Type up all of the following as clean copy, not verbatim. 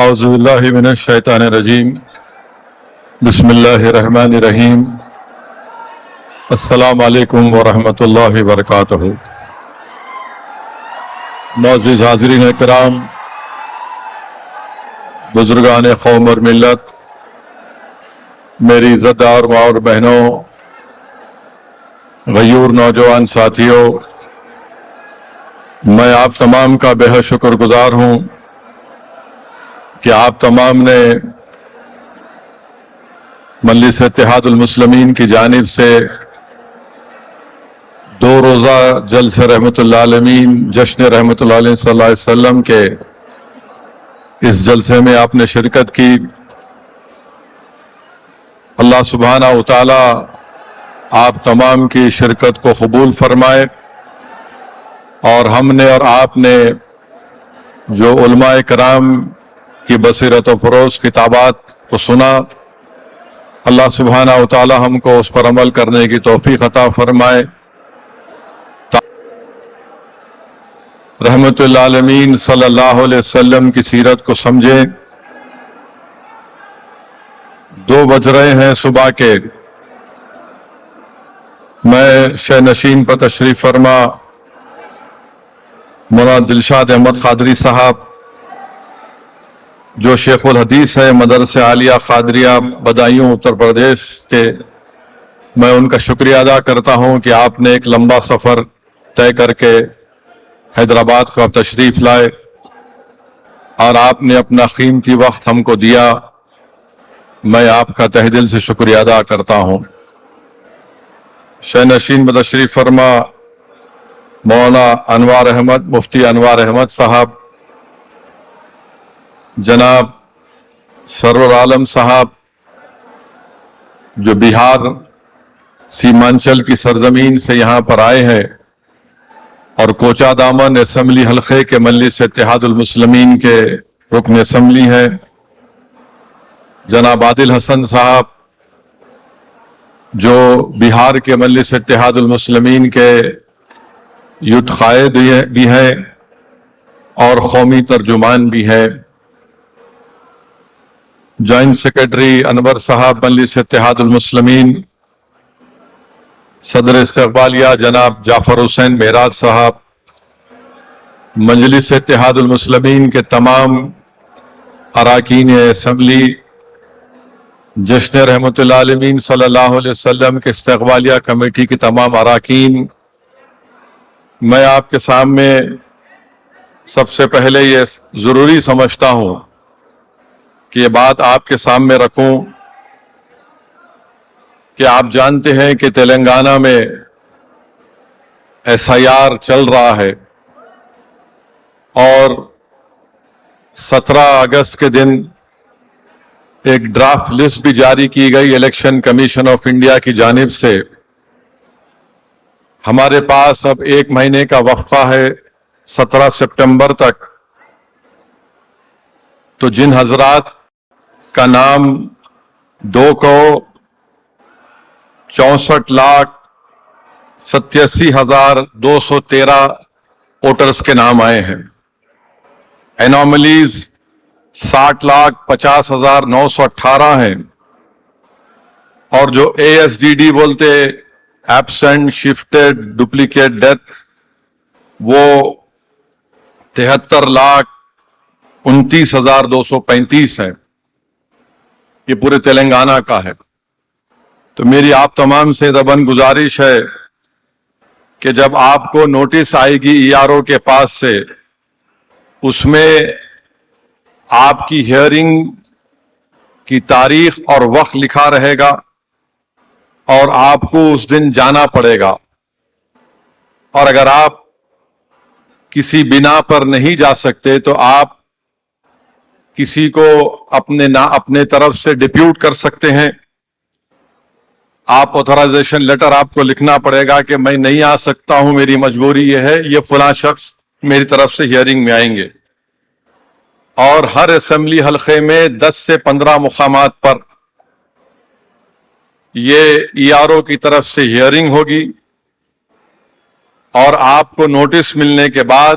اعوذ باللہ من الشیطان الرجیم بسم اللہ الرحمن الرحیم السلام علیکم ورحمۃ اللہ وبرکاتہ۔ معزز حاضرین کرام، بزرگان قوم اور ملت، میری عزتدار ماں اور بہنوں، غیور نوجوان ساتھیوں، میں آپ تمام کا بے حد شکر گزار ہوں کہ آپ تمام نے مجلس اتحاد المسلمین کی جانب سے 2 روزہ جلسہ رحمت اللہ عالمین جشن رحمت اللہ علیہ صلی اللہ علیہ وسلم کے اس جلسے میں آپ نے شرکت کی۔ اللہ سبحانہ و تعالی آپ تمام کی شرکت کو قبول فرمائے، اور ہم نے اور آپ نے جو علماء کرام کی بصیرت و فروز کتابات کو سنا، اللہ سبحانہ و تعالی ہم کو اس پر عمل کرنے کی توفیق عطا فرمائے، رحمت اللہ عالمین صلی اللہ علیہ وسلم کی سیرت کو سمجھیں۔ 2 بج رہے ہیں صبح کے، میں شہ نشین پر تشریف فرما مولانا دلشاد احمد قادری صاحب، جو شیخ الحدیث ہے مدرسہ عالیہ قادریہ بدایوں اتر پردیش کے، میں ان کا شکریہ ادا کرتا ہوں کہ آپ نے ایک لمبا سفر طے کر کے حیدرآباد کا تشریف لائے اور آپ نے اپنا قیمتی وقت ہم کو دیا۔ میں آپ کا تہ دل سے شکریہ ادا کرتا ہوں۔ شہ نشین میں تشریف فرما مولانا انوار احمد، مفتی انوار احمد صاحب، جناب سرور عالم صاحب، جو بہار سیمانچل کی سرزمین سے یہاں پر آئے ہیں اور کوچا دامن اسمبلی حلقے کے مجلس اتحاد المسلمین کے رکن اسمبلی ہیں، جناب عادل حسن صاحب، جو بہار کے مجلس اتحاد المسلمین کے یوتھ قائد بھی ہیں اور قومی ترجمان بھی ہیں، جوائنٹ سیکرٹری انور صاحب مجلس اتحاد المسلمین، صدر استقبالیہ جناب جعفر حسین معراج صاحب، مجلس اتحاد المسلمین کے تمام اراکین اسمبلی، جشن رحمت اللہ عالمین صلی اللہ علیہ وسلم کے استقبالیہ کمیٹی کے تمام اراکین، میں آپ کے سامنے سب سے پہلے یہ ضروری سمجھتا ہوں کہ یہ بات آپ کے سامنے رکھوں کہ آپ جانتے ہیں کہ تلنگانہ میں SIR چل رہا ہے اور 17 اگست کے دن ایک ڈرافٹ لسٹ بھی جاری کی گئی الیکشن کمیشن آف انڈیا کی جانب سے۔ ہمارے پاس اب 1 مہینے کا وقفہ ہے 17 سپٹمبر تک، تو جن حضرات کا نام 2,64,87,213 ووٹرز کے نام آئے ہیں، انوملیز 60,50,918 ہیں، اور جو ASDD بولتے ایبسنٹ، شفٹڈ، ڈپلیکیٹ ڈیتھ، وہ 73,29,235 ہیں۔ یہ پورے تلنگانہ کا ہے۔ تو میری آپ تمام سے دبن گزارش ہے کہ جب آپ کو نوٹس آئے گی ERO کے پاس سے، اس میں آپ کی ہیئرنگ کی تاریخ اور وقت لکھا رہے گا اور آپ کو اس دن جانا پڑے گا، اور اگر آپ کسی بنا پر نہیں جا سکتے تو آپ کسی کو اپنے طرف سے ڈپیوٹ کر سکتے ہیں۔ آپ آتھرائزیشن لیٹر آپ کو لکھنا پڑے گا کہ میں نہیں آ سکتا ہوں، میری مجبوری یہ ہے، یہ فلاں شخص میری طرف سے ہیئرنگ میں آئیں گے۔ اور ہر اسمبلی حلقے میں 10 سے 15 مقامات پر یہ ERO کی طرف سے ہیئرنگ ہوگی، اور آپ کو نوٹس ملنے کے بعد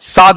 7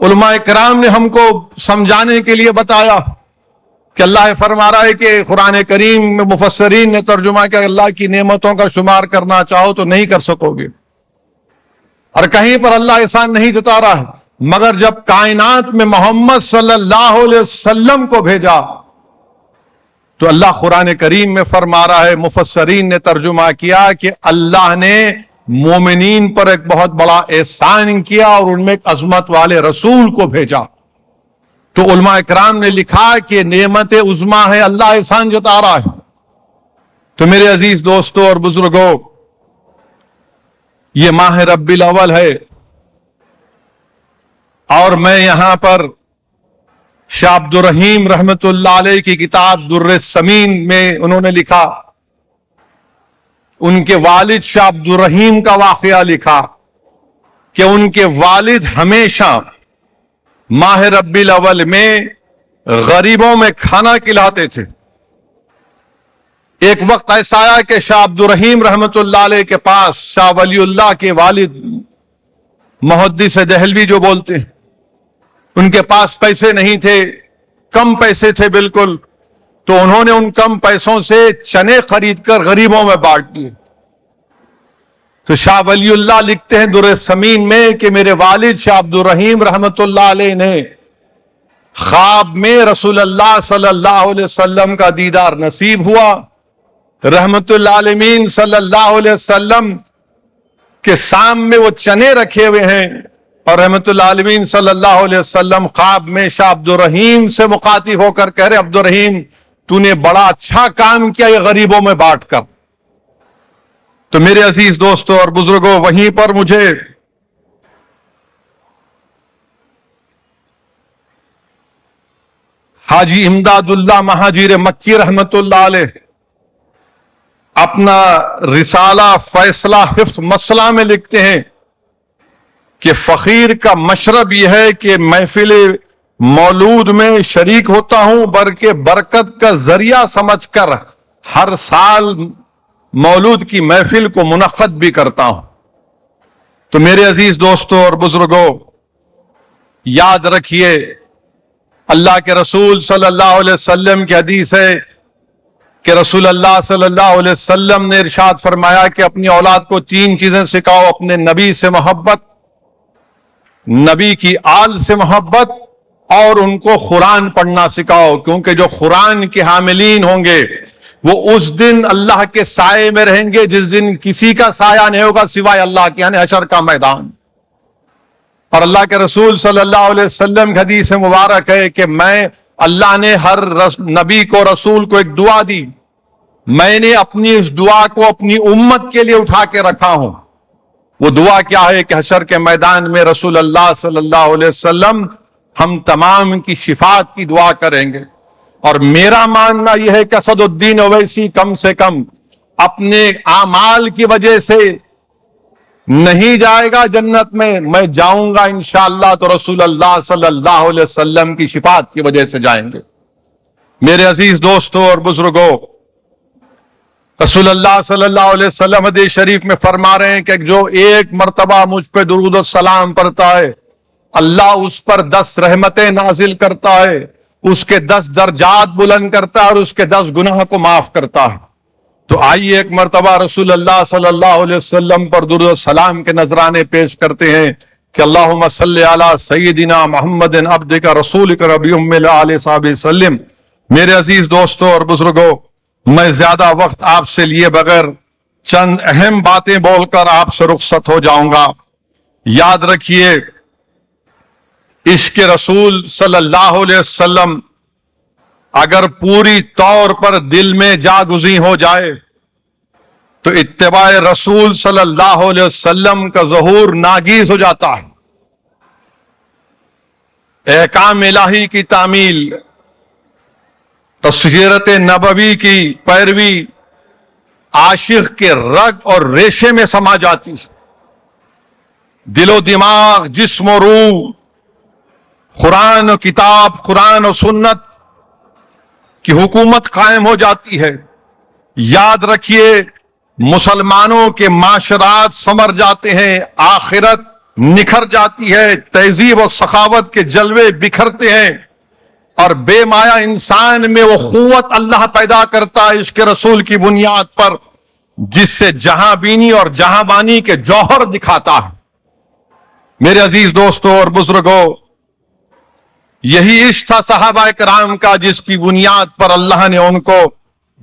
علماء کرام نے ہم کو سمجھانے کے لیے بتایا کہ اللہ فرما رہا ہے کہ قرآن کریم میں مفسرین نے ترجمہ کیا، اللہ کی نعمتوں کا شمار کرنا چاہو تو نہیں کر سکو گے، اور کہیں پر اللہ احسان نہیں جتا رہا ہے، مگر جب کائنات میں محمد صلی اللہ علیہ وسلم کو بھیجا تو اللہ قرآن کریم میں فرما رہا ہے، مفسرین نے ترجمہ کیا کہ اللہ نے مومنین پر ایک بہت بڑا احسان کیا اور ان میں ایک عظمت والے رسول کو بھیجا۔ تو علماء اکرام نے لکھا کہ نعمت عظمیٰ ہے، اللہ احسان جتا رہا ہے۔ تو میرے عزیز دوستوں اور بزرگوں، یہ ماہ ربیع الاول ہے، اور میں یہاں پر شاہ عبد الرحیم رحمت اللہ علیہ کی کتاب در الثمین میں انہوں نے لکھا، ان کے والد شاہ عبد الرحیم کا واقعہ لکھا کہ ان کے والد ہمیشہ ماہ ربیع الاول میں غریبوں میں کھانا کھلاتے تھے۔ ایک وقت ایسا آیا کہ شاہ عبد الرحیم رحمت اللہ علیہ کے پاس شاہ ولی اللہ کے والد محدث دہلوی جو بولتے ہیں، ان کے پاس پیسے نہیں تھے، کم پیسے تھے بالکل، تو انہوں نے ان کم پیسوں سے چنے خرید کر غریبوں میں بانٹ دیے۔ تو شاہ ولی اللہ لکھتے ہیں در الثمین میں کہ میرے والد شاہ عبد الرحیم رحمت اللہ علیہ نے خواب میں رسول اللہ صلی اللہ علیہ وسلم کا دیدار نصیب ہوا۔ رحمت اللہ عالمین صلی اللہ علیہ وسلم کے سامنے وہ چنے رکھے ہوئے ہیں، اور رحمت اللہ عالمین صلی اللہ علیہ وسلم خواب میں شاہ عبد الرحیم سے مخاطب ہو کر کہہ رہے، عبد الرحیم تو نے بڑا اچھا کام کیا یہ غریبوں میں بانٹ کر۔ تو میرے عزیز دوستوں اور بزرگوں، وہیں پر مجھے حاجی امداد اللہ مہاجر مکی رحمت اللہ علیہ اپنا رسالہ فیصلہ حفظ مسئلہ میں لکھتے ہیں کہ فقیر کا مشرب یہ ہے کہ محفل مولود میں شریک ہوتا ہوں، بلکہ برکت کا ذریعہ سمجھ کر ہر سال مولود کی محفل کو منعقد بھی کرتا ہوں۔ تو میرے عزیز دوستوں اور بزرگوں، یاد رکھیے اللہ کے رسول صلی اللہ علیہ وسلم کی حدیث ہے کہ رسول اللہ صلی اللہ علیہ وسلم نے ارشاد فرمایا کہ اپنی اولاد کو 3 چیزیں سکھاؤ، اپنے نبی سے محبت، نبی کی آل سے محبت، اور ان کو قرآن پڑھنا سکھاؤ، کیونکہ جو قرآن کے حاملین ہوں گے وہ اس دن اللہ کے سائے میں رہیں گے جس دن کسی کا سایہ نہیں ہوگا سوائے اللہ کے، یعنی حشر کا میدان۔ اور اللہ کے رسول صلی اللہ علیہ وسلم کی حدیث مبارک ہے کہ اللہ نے ہر نبی کو رسول کو ایک دعا دی، میں نے اپنی اس دعا کو اپنی امت کے لیے اٹھا کے رکھا ہوں۔ وہ دعا کیا ہے کہ حشر کے میدان میں رسول اللہ صلی اللہ علیہ وسلم ہم تمام کی شفاعت کی دعا کریں گے۔ اور میرا ماننا یہ ہے کہ اسد الدین اویسی کم سے کم اپنے اعمال کی وجہ سے نہیں جائے گا جنت میں جاؤں گا انشاءاللہ تو رسول اللہ صلی اللہ علیہ وسلم کی شفاعت کی وجہ سے جائیں گے۔ میرے عزیز دوستوں اور بزرگوں، رسول اللہ صلی اللہ علیہ وسلم حدیث شریف میں فرما رہے ہیں کہ جو ایک مرتبہ مجھ پہ درود و سلام پڑھتا ہے اللہ اس پر 10 رحمتیں نازل کرتا ہے، اس کے 10 درجات بلند کرتا ہے اور اس کے 10 گناہ کو معاف کرتا ہے۔ تو آئیے ایک مرتبہ رسول اللہ صلی اللہ علیہ وسلم پر درود و سلام کے نذرانے پیش کرتے ہیں کہ اللہم صلی علی سیدنا محمد عبدک رسولک ربی ام علیہ صحابہ وسلم۔ میرے عزیز دوستوں اور بزرگوں، میں زیادہ وقت آپ سے لیے بغیر چند اہم باتیں بول کر آپ سے رخصت ہو جاؤں گا۔ یاد رکھیے، عشق رسول صلی اللہ علیہ وسلم اگر پوری طور پر دل میں جاگزیں ہو جائے تو اتباع رسول صلی اللہ علیہ وسلم کا ظہور ناگیز ہو جاتا ہے۔ احکام الہی کی تعمیل، سیرت نبوی کی پیروی عاشق کے رگ اور ریشے میں سما جاتی ہے۔ دل و دماغ، جسم و روح، قرآن و کتاب، قرآن و سنت کی حکومت قائم ہو جاتی ہے۔ یاد رکھیے، مسلمانوں کے معاشرات سنور جاتے ہیں، آخرت نکھر جاتی ہے, تہذیب اور سخاوت کے جلوے بکھرتے ہیں, اور بے مایا انسان میں وہ قوت اللہ پیدا کرتا ہے عشق رسول کی بنیاد پر, جس سے جہاں بینی اور جہاں بانی کے جوہر دکھاتا ہے. میرے عزیز دوستوں اور بزرگوں, یہی عشق تھا صحابہ کرام کا جس کی بنیاد پر اللہ نے ان کو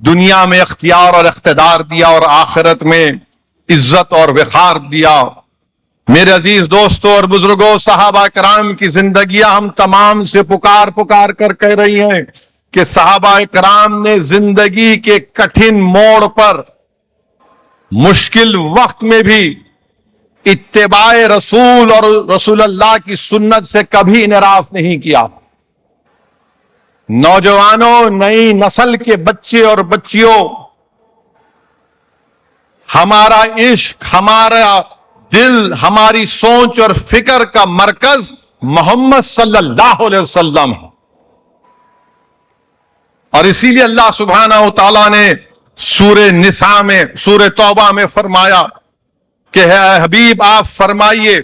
دنیا میں اختیار اور اقتدار دیا اور آخرت میں عزت اور وقار دیا. میرے عزیز دوستوں اور بزرگوں, صحابہ کرام کی زندگیاں ہم تمام سے پکار پکار کر کہہ رہی ہیں کہ صحابہ کرام نے زندگی کے کٹھن موڑ پر, مشکل وقت میں بھی اتباع رسول اور رسول اللہ کی سنت سے کبھی انحراف نہیں کیا. نوجوانوں, نئی نسل کے بچے اور بچیوں, ہمارا عشق, ہمارا دل, ہماری سوچ اور فکر کا مرکز محمد صلی اللہ علیہ وسلم ہے. اور اسی لیے اللہ سبحانہ و تعالیٰ نے سورہ نساء میں, سورہ توبہ میں فرمایا کہ اے حبیب آپ فرمائیے,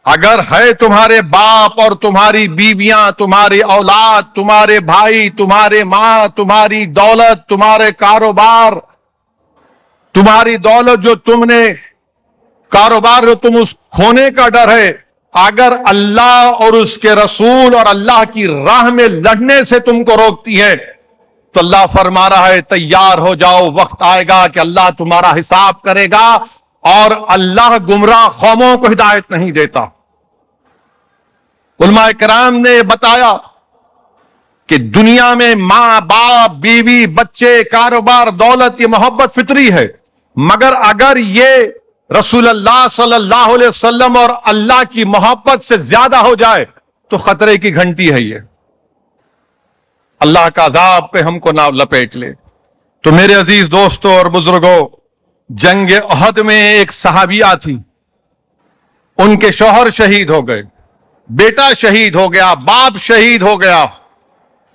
اگر ہے تمہارے باپ اور تمہاری بیویاں, تمہاری اولاد, تمہارے بھائی, تمہارے ماں, تمہاری دولت, تمہارے کاروبار, تمہاری دولت جو تم نے کاروبار جو تم اس کھونے کا ڈر ہے, اگر اللہ اور اس کے رسول اور اللہ کی راہ میں لڑنے سے تم کو روکتی ہے تو اللہ فرما رہا ہے تیار ہو جاؤ, وقت آئے گا کہ اللہ تمہارا حساب کرے گا, اور اللہ گمراہ قوموں کو ہدایت نہیں دیتا. علماء کرام نے بتایا کہ دنیا میں ماں باپ, بیوی, بچے, کاروبار, دولت, یہ محبت فطری ہے, مگر اگر یہ رسول اللہ صلی اللہ علیہ وسلم اور اللہ کی محبت سے زیادہ ہو جائے تو خطرے کی گھنٹی ہے, یہ اللہ کا عذاب پہ ہم کو نہ لپیٹ لے. تو میرے عزیز دوستوں اور بزرگوں, جنگ احد میں ایک صحابیہ تھی, ان کے شوہر شہید ہو گئے, بیٹا شہید ہو گیا, باپ شہید ہو گیا,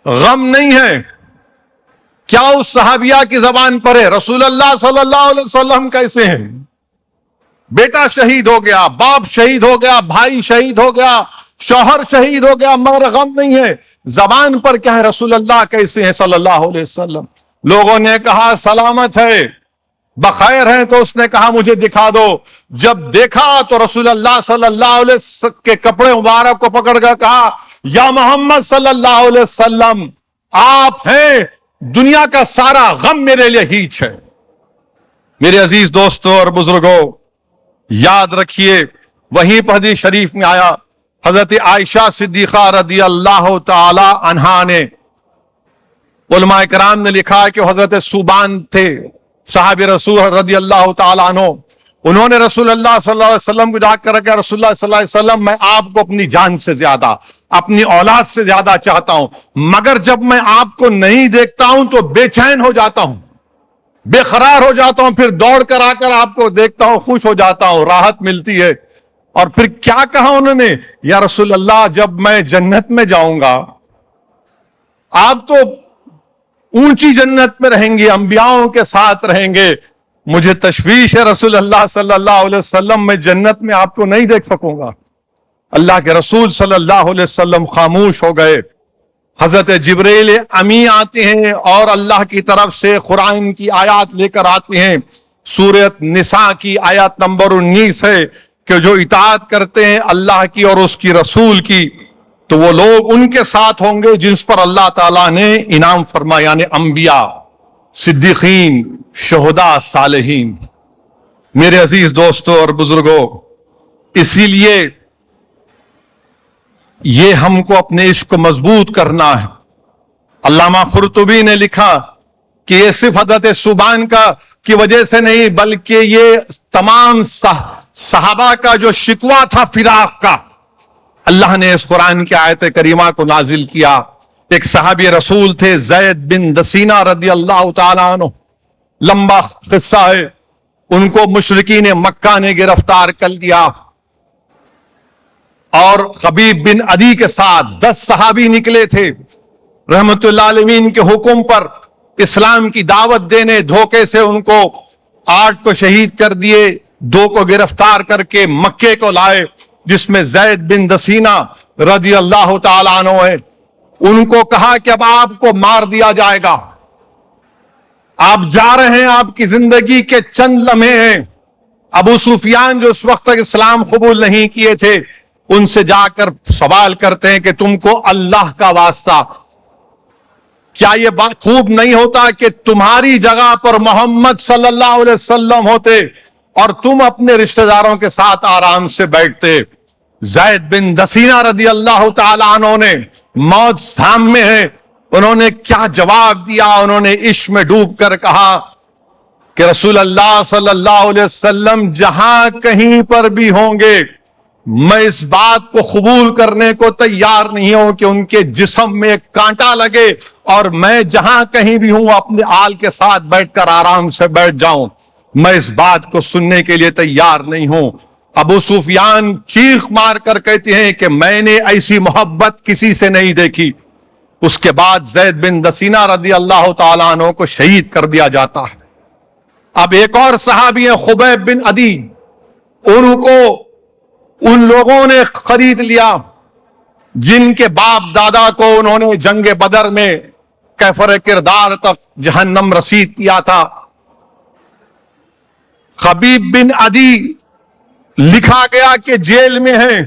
غم نہیں ہے. کیا اس صحابیہ کی زبان پر ہے رسول اللہ صلی اللہ علیہ وسلم کیسے ہیں؟ بیٹا شہید ہو گیا, باپ شہید ہو گیا, بھائی شہید ہو گیا, شوہر شہید ہو گیا, مگر غم نہیں ہے. زبان پر کیا ہے رسول اللہ کیسے ہیں صلی اللہ علیہ وسلم؟ لوگوں نے کہا سلامت ہے, بخیر ہیں, تو اس نے کہا مجھے دکھا دو. جب دیکھا تو رسول اللہ صلی اللہ علیہ وسلم کے کپڑے مبارک کو پکڑ کر کہا یا محمد صلی اللہ علیہ وسلم, آپ ہیں, دنیا کا سارا غم میرے لیے ہیچ ہے. میرے عزیز دوستوں اور بزرگوں, یاد رکھیے وہیں پر حدیث شریف میں آیا, حضرت عائشہ صدیقہ رضی اللہ تعالی عنہا نے, علماء کرام نے لکھا ہے کہ حضرت صوبان تھے, صحاب رسول رضی اللہ تعالیٰ عنہ, انہوں نے رسول اللہ صلی اللہ علیہ وسلم کو جا کر کہ رسول اللہ صلی اللہ علیہ وسلم, میں آپ کو اپنی جان سے زیادہ, اپنی اولاد سے زیادہ چاہتا ہوں, مگر جب میں آپ کو نہیں دیکھتا ہوں تو بے چین ہو جاتا ہوں, بے قرار ہو جاتا ہوں, پھر دوڑ کر آ کر آپ کو دیکھتا ہوں, خوش ہو جاتا ہوں, راحت ملتی ہے. اور پھر کیا کہا انہوں نے, یا رسول اللہ جب میں جنت میں جاؤں گا, آپ تو اونچی جنت میں رہیں گے, انبیاؤں کے ساتھ رہیں گے, مجھے تشویش ہے رسول اللہ صلی اللہ علیہ وسلم, میں جنت میں آپ کو نہیں دیکھ سکوں گا. اللہ کے رسول صلی اللہ علیہ وسلم خاموش ہو گئے. حضرت جبریل امی آتے ہیں اور اللہ کی طرف سے قرآن کی آیات لے کر آتے ہیں. سورۃ نساء کی آیات نمبر 19 ہے کہ جو اطاعت کرتے ہیں اللہ کی اور اس کی رسول کی, تو وہ لوگ ان کے ساتھ ہوں گے جس پر اللہ تعالیٰ نے انعام فرمایا, یعنی انبیاء, صدیقین, شہداء, صالحین. میرے عزیز دوستوں اور بزرگوں, اسی لیے یہ ہم کو اپنے عشق کو مضبوط کرنا ہے. علامہ قرطبی نے لکھا کہ یہ صرف حضرت صوبان کی وجہ سے نہیں, بلکہ یہ تمام صحابہ کا جو شکوہ تھا فراق کا, اللہ نے اس قرآن کی آیت کریمہ کو نازل کیا. ایک صحابی رسول تھے زید بن دسینہ رضی اللہ تعالیٰ عنہ, لمبا قصہ ہے. ان کو مشرکین مکہ نے گرفتار کر لیا اور خبیب بن عدی کے ساتھ 10 صحابی نکلے تھے رحمت اللہ علیہ کے حکم پر اسلام کی دعوت دینے. دھوکے سے ان کو 8 کو شہید کر دیے, دو کو گرفتار کر کے مکے کو لائے، جس میں زید بن دسینہ رضی اللہ تعالیٰ عنہ ہے۔ ان کو کہا کہ اب آپ کو مار دیا جائے گا، آپ جا رہے ہیں، آپ کی زندگی کے چند لمحے ہیں۔ ابو سفیان جو اس وقت تک اسلام قبول نہیں کیے تھے، ان سے جا کر سوال کرتے ہیں کہ تم کو اللہ کا واسطہ کیا یہ بات خوب نہیں ہوتا کہ تمہاری جگہ پر محمد صلی اللہ علیہ وسلم ہوتے اور تم اپنے رشتہ داروں کے ساتھ آرام سے بیٹھتے؟ زید بن دسینہ رضی اللہ تعالی عنہ نے، موت سامنے ہے، انہوں نے کیا جواب دیا؟ انہوں نے عشق میں ڈوب کر کہا کہ رسول اللہ صلی اللہ علیہ وسلم جہاں کہیں پر بھی ہوں گے، میں اس بات کو قبول کرنے کو تیار نہیں ہوں کہ ان کے جسم میں ایک کانٹا لگے اور میں جہاں کہیں بھی ہوں اپنے آل کے ساتھ بیٹھ کر آرام سے بیٹھ جاؤں، میں اس بات کو سننے کے لیے تیار نہیں ہوں۔ ابو سفیان چیخ مار کر کہتے ہیں کہ میں نے ایسی محبت کسی سے نہیں دیکھی۔ اس کے بعد زید بن دسینہ رضی اللہ تعالیٰ عنہ کو شہید کر دیا جاتا ہے۔ اب ایک اور صحابی ہیں خبیب بن عدی، ان کو ان لوگوں نے خرید لیا جن کے باپ دادا کو انہوں نے جنگ بدر میں کیفر کردار تک جہنم رسید کیا تھا۔ خبیب بن عدی لکھا گیا کہ جیل میں ہیں،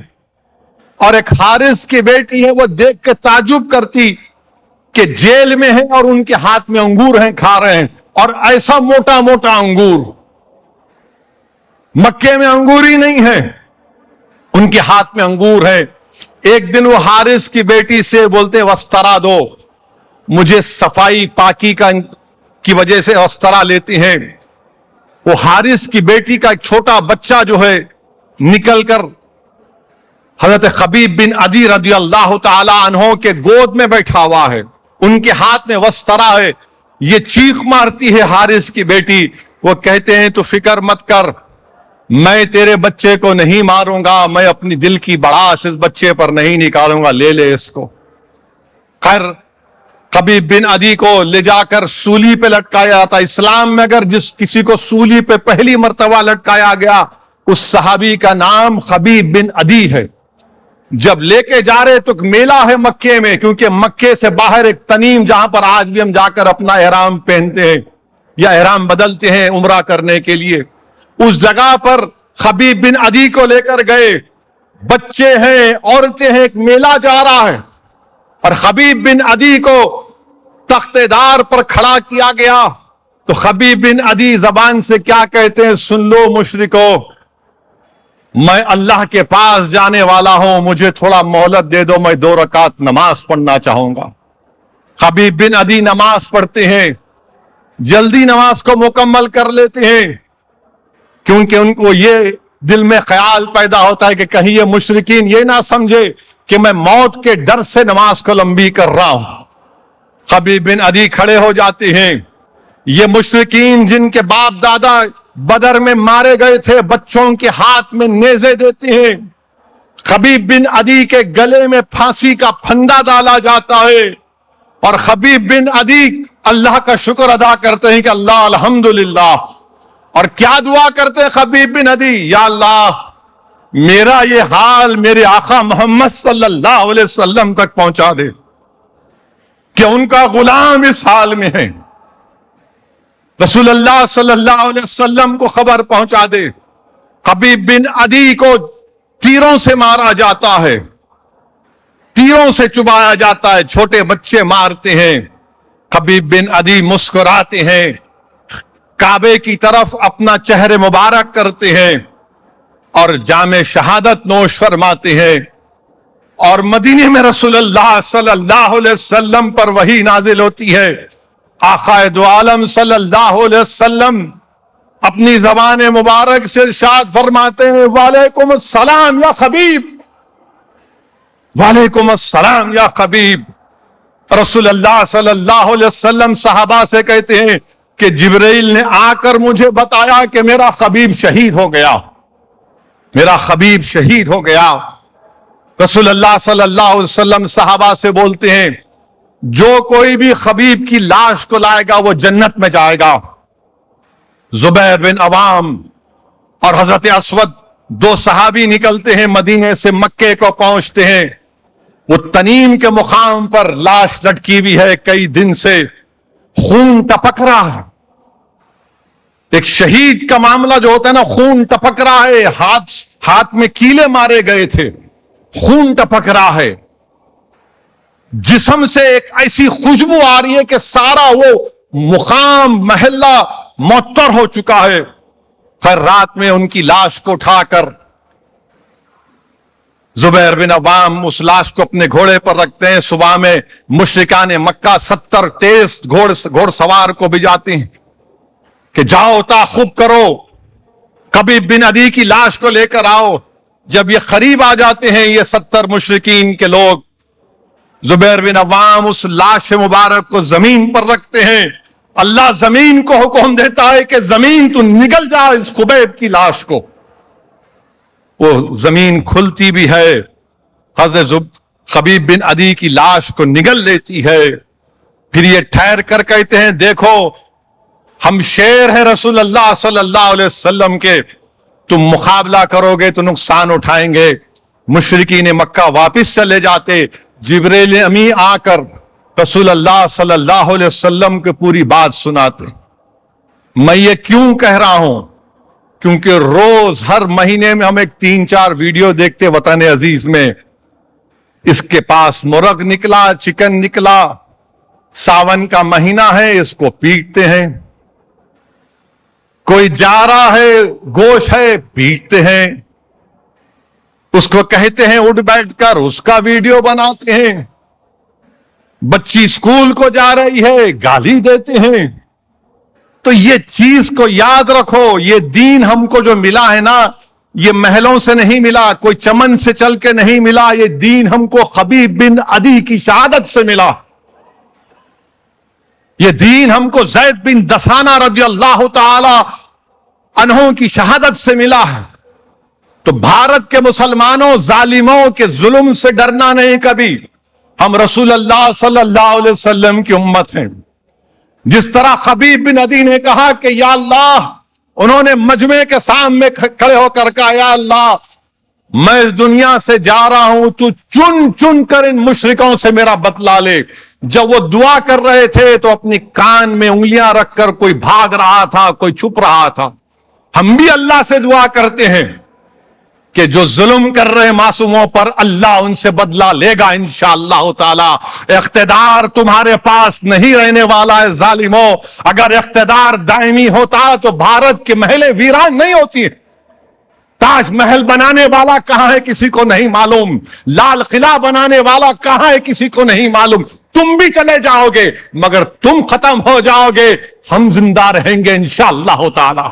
اور ایک حارث کی بیٹی ہے، وہ دیکھ کے تعجب کرتی کہ جیل میں ہیں اور ان کے ہاتھ میں انگور ہیں، کھا رہے ہیں، اور ایسا موٹا موٹا انگور، مکے میں انگور ہی نہیں ہے، ان کے ہاتھ میں انگور ہے۔ ایک دن وہ حارث کی بیٹی سے بولتے وسترا دو، مجھے صفائی پاکی کی وجہ سے وسترا لیتے ہیں۔ وہ حارث کی بیٹی کا ایک چھوٹا بچہ جو ہے نکل کر حضرت خبیب بن عدی رضی اللہ تعالی عنہ کے گود میں بیٹھا ہوا ہے، ان کے ہاتھ میں وسترا ہے۔ یہ چیخ مارتی ہے حارث کی بیٹی، وہ کہتے ہیں تو فکر مت کر، میں تیرے بچے کو نہیں ماروں گا، میں اپنی دل کی بڑاس اس بچے پر نہیں نکالوں گا، لے لے اس کو۔ خیر خبیب بن عدی کو لے جا کر سولی پہ لٹکایا تھا۔ اسلام میں اگر جس کسی کو سولی پہ پہلی مرتبہ لٹکایا گیا، اس صحابی کا نام خبیب بن عدی ہے۔ جب لے کے جا رہے تو میلہ ہے مکے میں، کیونکہ مکے سے باہر ایک تنیم جہاں پر آج بھی ہم جا کر اپنا احرام پہنتے ہیں یا احرام بدلتے ہیں عمرہ کرنے کے لیے، اس جگہ پر خبیب بن عدی کو لے کر گئے۔ بچے ہیں، عورتیں ہیں، ایک میلہ جا رہا ہے، اور خبیب بن عدی کو تختے دار پر کھڑا کیا گیا تو خبیب بن عدی زبان سے کیا کہتے ہیں؟ سن لو مشرکو، میں اللہ کے پاس جانے والا ہوں، مجھے تھوڑا مہلت دے دو، میں 2 رکعت نماز پڑھنا چاہوں گا۔ خبیب بن عدی نماز پڑھتے ہیں، جلدی نماز کو مکمل کر لیتے ہیں، کیونکہ ان کو یہ دل میں خیال پیدا ہوتا ہے کہ کہیں یہ مشرکین یہ نہ سمجھے کہ میں موت کے ڈر سے نماز کو لمبی کر رہا ہوں۔ خبیب بن عدی کھڑے ہو جاتے ہیں۔ یہ مشرکین جن کے باپ دادا بدر میں مارے گئے تھے، بچوں کے ہاتھ میں نیزے دیتے ہیں، خبیب بن عدی کے گلے میں پھانسی کا پھندا ڈالا جاتا ہے، اور خبیب بن عدی اللہ کا شکر ادا کرتے ہیں کہ اللہ الحمدللہ، اور کیا دعا کرتے ہیں خبیب بن عدی؟ یا اللہ میرا یہ حال میرے آقا محمد صلی اللہ علیہ وسلم تک پہنچا دے کہ ان کا غلام اس حال میں ہے، رسول اللہ صلی اللہ علیہ وسلم کو خبر پہنچا دے۔ خبیب بن عدی کو تیروں سے مارا جاتا ہے، تیروں سے چبایا جاتا ہے، چھوٹے بچے مارتے ہیں۔ خبیب بن عدی مسکراتے ہیں، کعبے کی طرف اپنا چہرے مبارک کرتے ہیں اور جام شہادت نوش فرماتے ہیں، اور مدینے میں رسول اللہ صلی اللہ علیہ وسلم پر وحی نازل ہوتی ہے۔ آقا دو عالم صلی اللہ علیہ وسلم اپنی زبان مبارک سے ارشاد فرماتے ہیں وعلیکم السلام یا خبیب، وعلیکم السلام یا خبیب۔ رسول اللہ صلی اللہ علیہ وسلم صحابہ سے کہتے ہیں کہ جبرائیل نے آ کر مجھے بتایا کہ میرا خبیب شہید ہو گیا، میرا خبیب شہید ہو گیا۔ رسول اللہ صلی اللہ علیہ وسلم صحابہ سے بولتے ہیں جو کوئی بھی خبیب کی لاش کو لائے گا وہ جنت میں جائے گا۔ زبیر بن عوام اور حضرت اسود دو صحابی نکلتے ہیں مدینے سے مکے کو پہنچتے ہیں. وہ تنیم کے مقام پر لاش لٹکی ہوئی ہے, کئی دن سے خون ٹپک رہا ہے. ایک شہید کا معاملہ جو ہوتا ہے نا, خون ٹپک رہا ہے, ہاتھ میں کیلے مارے گئے تھے, خون ٹپک رہا ہے, جسم سے ایک ایسی خوشبو آ رہی ہے کہ سارا وہ مقام محلہ معطر ہو چکا ہے. خیر رات میں ان کی لاش کو اٹھا کر زبیر بن عوام اس لاش کو اپنے گھوڑے پر رکھتے ہیں. صبح میں مشرکان مکہ 70 تیز گھوڑ سوار کو بھجاتے ہیں کہ جاؤ تعاقب کرو, قبیب بن عدی کی لاش کو لے کر آؤ. جب یہ قریب آ جاتے ہیں یہ 70 مشرکین کے لوگ, زبیر بن عوام اس لاش مبارک کو زمین پر رکھتے ہیں. اللہ زمین کو حکم دیتا ہے کہ زمین تو نگل جا اس خبیب کی لاش کو. وہ زمین کھلتی بھی ہے, حضرت خبیب بن عدی کی لاش کو نگل لیتی ہے. پھر یہ ٹھہر کر کہتے ہیں دیکھو ہم شیر ہیں رسول اللہ صلی اللہ علیہ وسلم کے, تم مقابلہ کرو گے تو نقصان اٹھائیں گے. مشرکین مکہ واپس چلے جاتے. جبریل امی آ کر رسول اللہ صلی اللہ علیہ وسلم کو پوری بات سناتے. میں یہ کیوں کہہ رہا ہوں, کیونکہ روز ہر مہینے میں ہم ایک 3-4 ویڈیو دیکھتے وطن عزیز میں. اس کے پاس مرغ نکلا, چکن نکلا, ساون کا مہینہ ہے اس کو پیٹتے ہیں. کوئی جا رہا ہے گوشت ہے پیٹتے ہیں. اس کو کہتے ہیں اٹھ بیٹھ کر, اس کا ویڈیو بناتے ہیں. بچی سکول کو جا رہی ہے گالی دیتے ہیں. تو یہ چیز کو یاد رکھو, یہ دین ہم کو جو ملا ہے نا, یہ محلوں سے نہیں ملا, کوئی چمن سے چل کے نہیں ملا. یہ دین ہم کو خبیب بن عدی کی شہادت سے ملا. یہ دین ہم کو زید بن دسانہ رضی اللہ تعالی عنہ کی شہادت سے ملا ہے. تو بھارت کے مسلمانوں ظالموں کے ظلم سے ڈرنا نہیں کبھی. ہم رسول اللہ صلی اللہ علیہ وسلم کی امت ہیں. جس طرح خبیب بن عدی نے کہا کہ یا اللہ, انہوں نے مجمع کے سامنے کھڑے ہو کر کہا یا اللہ میں اس دنیا سے جا رہا ہوں, تو چن چن کر ان مشرکوں سے میرا بدلہ لے. جب وہ دعا کر رہے تھے تو اپنی کان میں انگلیاں رکھ کر کوئی بھاگ رہا تھا, کوئی چھپ رہا تھا. ہم بھی اللہ سے دعا کرتے ہیں کہ جو ظلم کر رہے معصوموں پر اللہ ان سے بدلہ لے گا انشاءاللہ تعالی. اقتدار تمہارے پاس نہیں رہنے والا ہے ظالموں. اگر اقتدار دائمی ہوتا تو بھارت کے محلیں ویران نہیں ہوتی ہیں. تاج محل بنانے والا کہاں ہے کسی کو نہیں معلوم, لال قلعہ بنانے والا کہاں ہے کسی کو نہیں معلوم. تم بھی چلے جاؤ گے مگر تم ختم ہو جاؤ گے, ہم زندہ رہیں گے انشاءاللہ تعالی.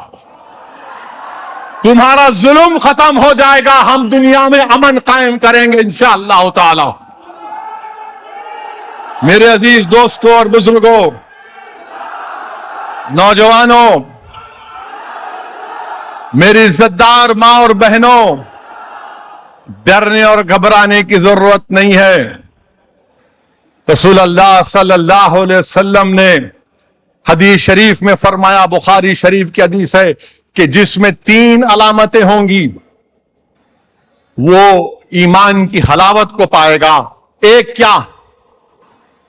تمہارا ظلم ختم ہو جائے گا, ہم دنیا میں امن قائم کریں گے انشاءاللہ تعالی. میرے عزیز دوستوں اور بزرگوں, نوجوانوں, میری عزت دار ماں اور بہنوں, ڈرنے اور گھبرانے کی ضرورت نہیں ہے. رسول اللہ صلی اللہ علیہ وسلم نے حدیث شریف میں فرمایا, بخاری شریف کی حدیث ہے, کہ جس میں 3 علامتیں ہوں گی وہ ایمان کی حلاوت کو پائے گا. ایک کیا,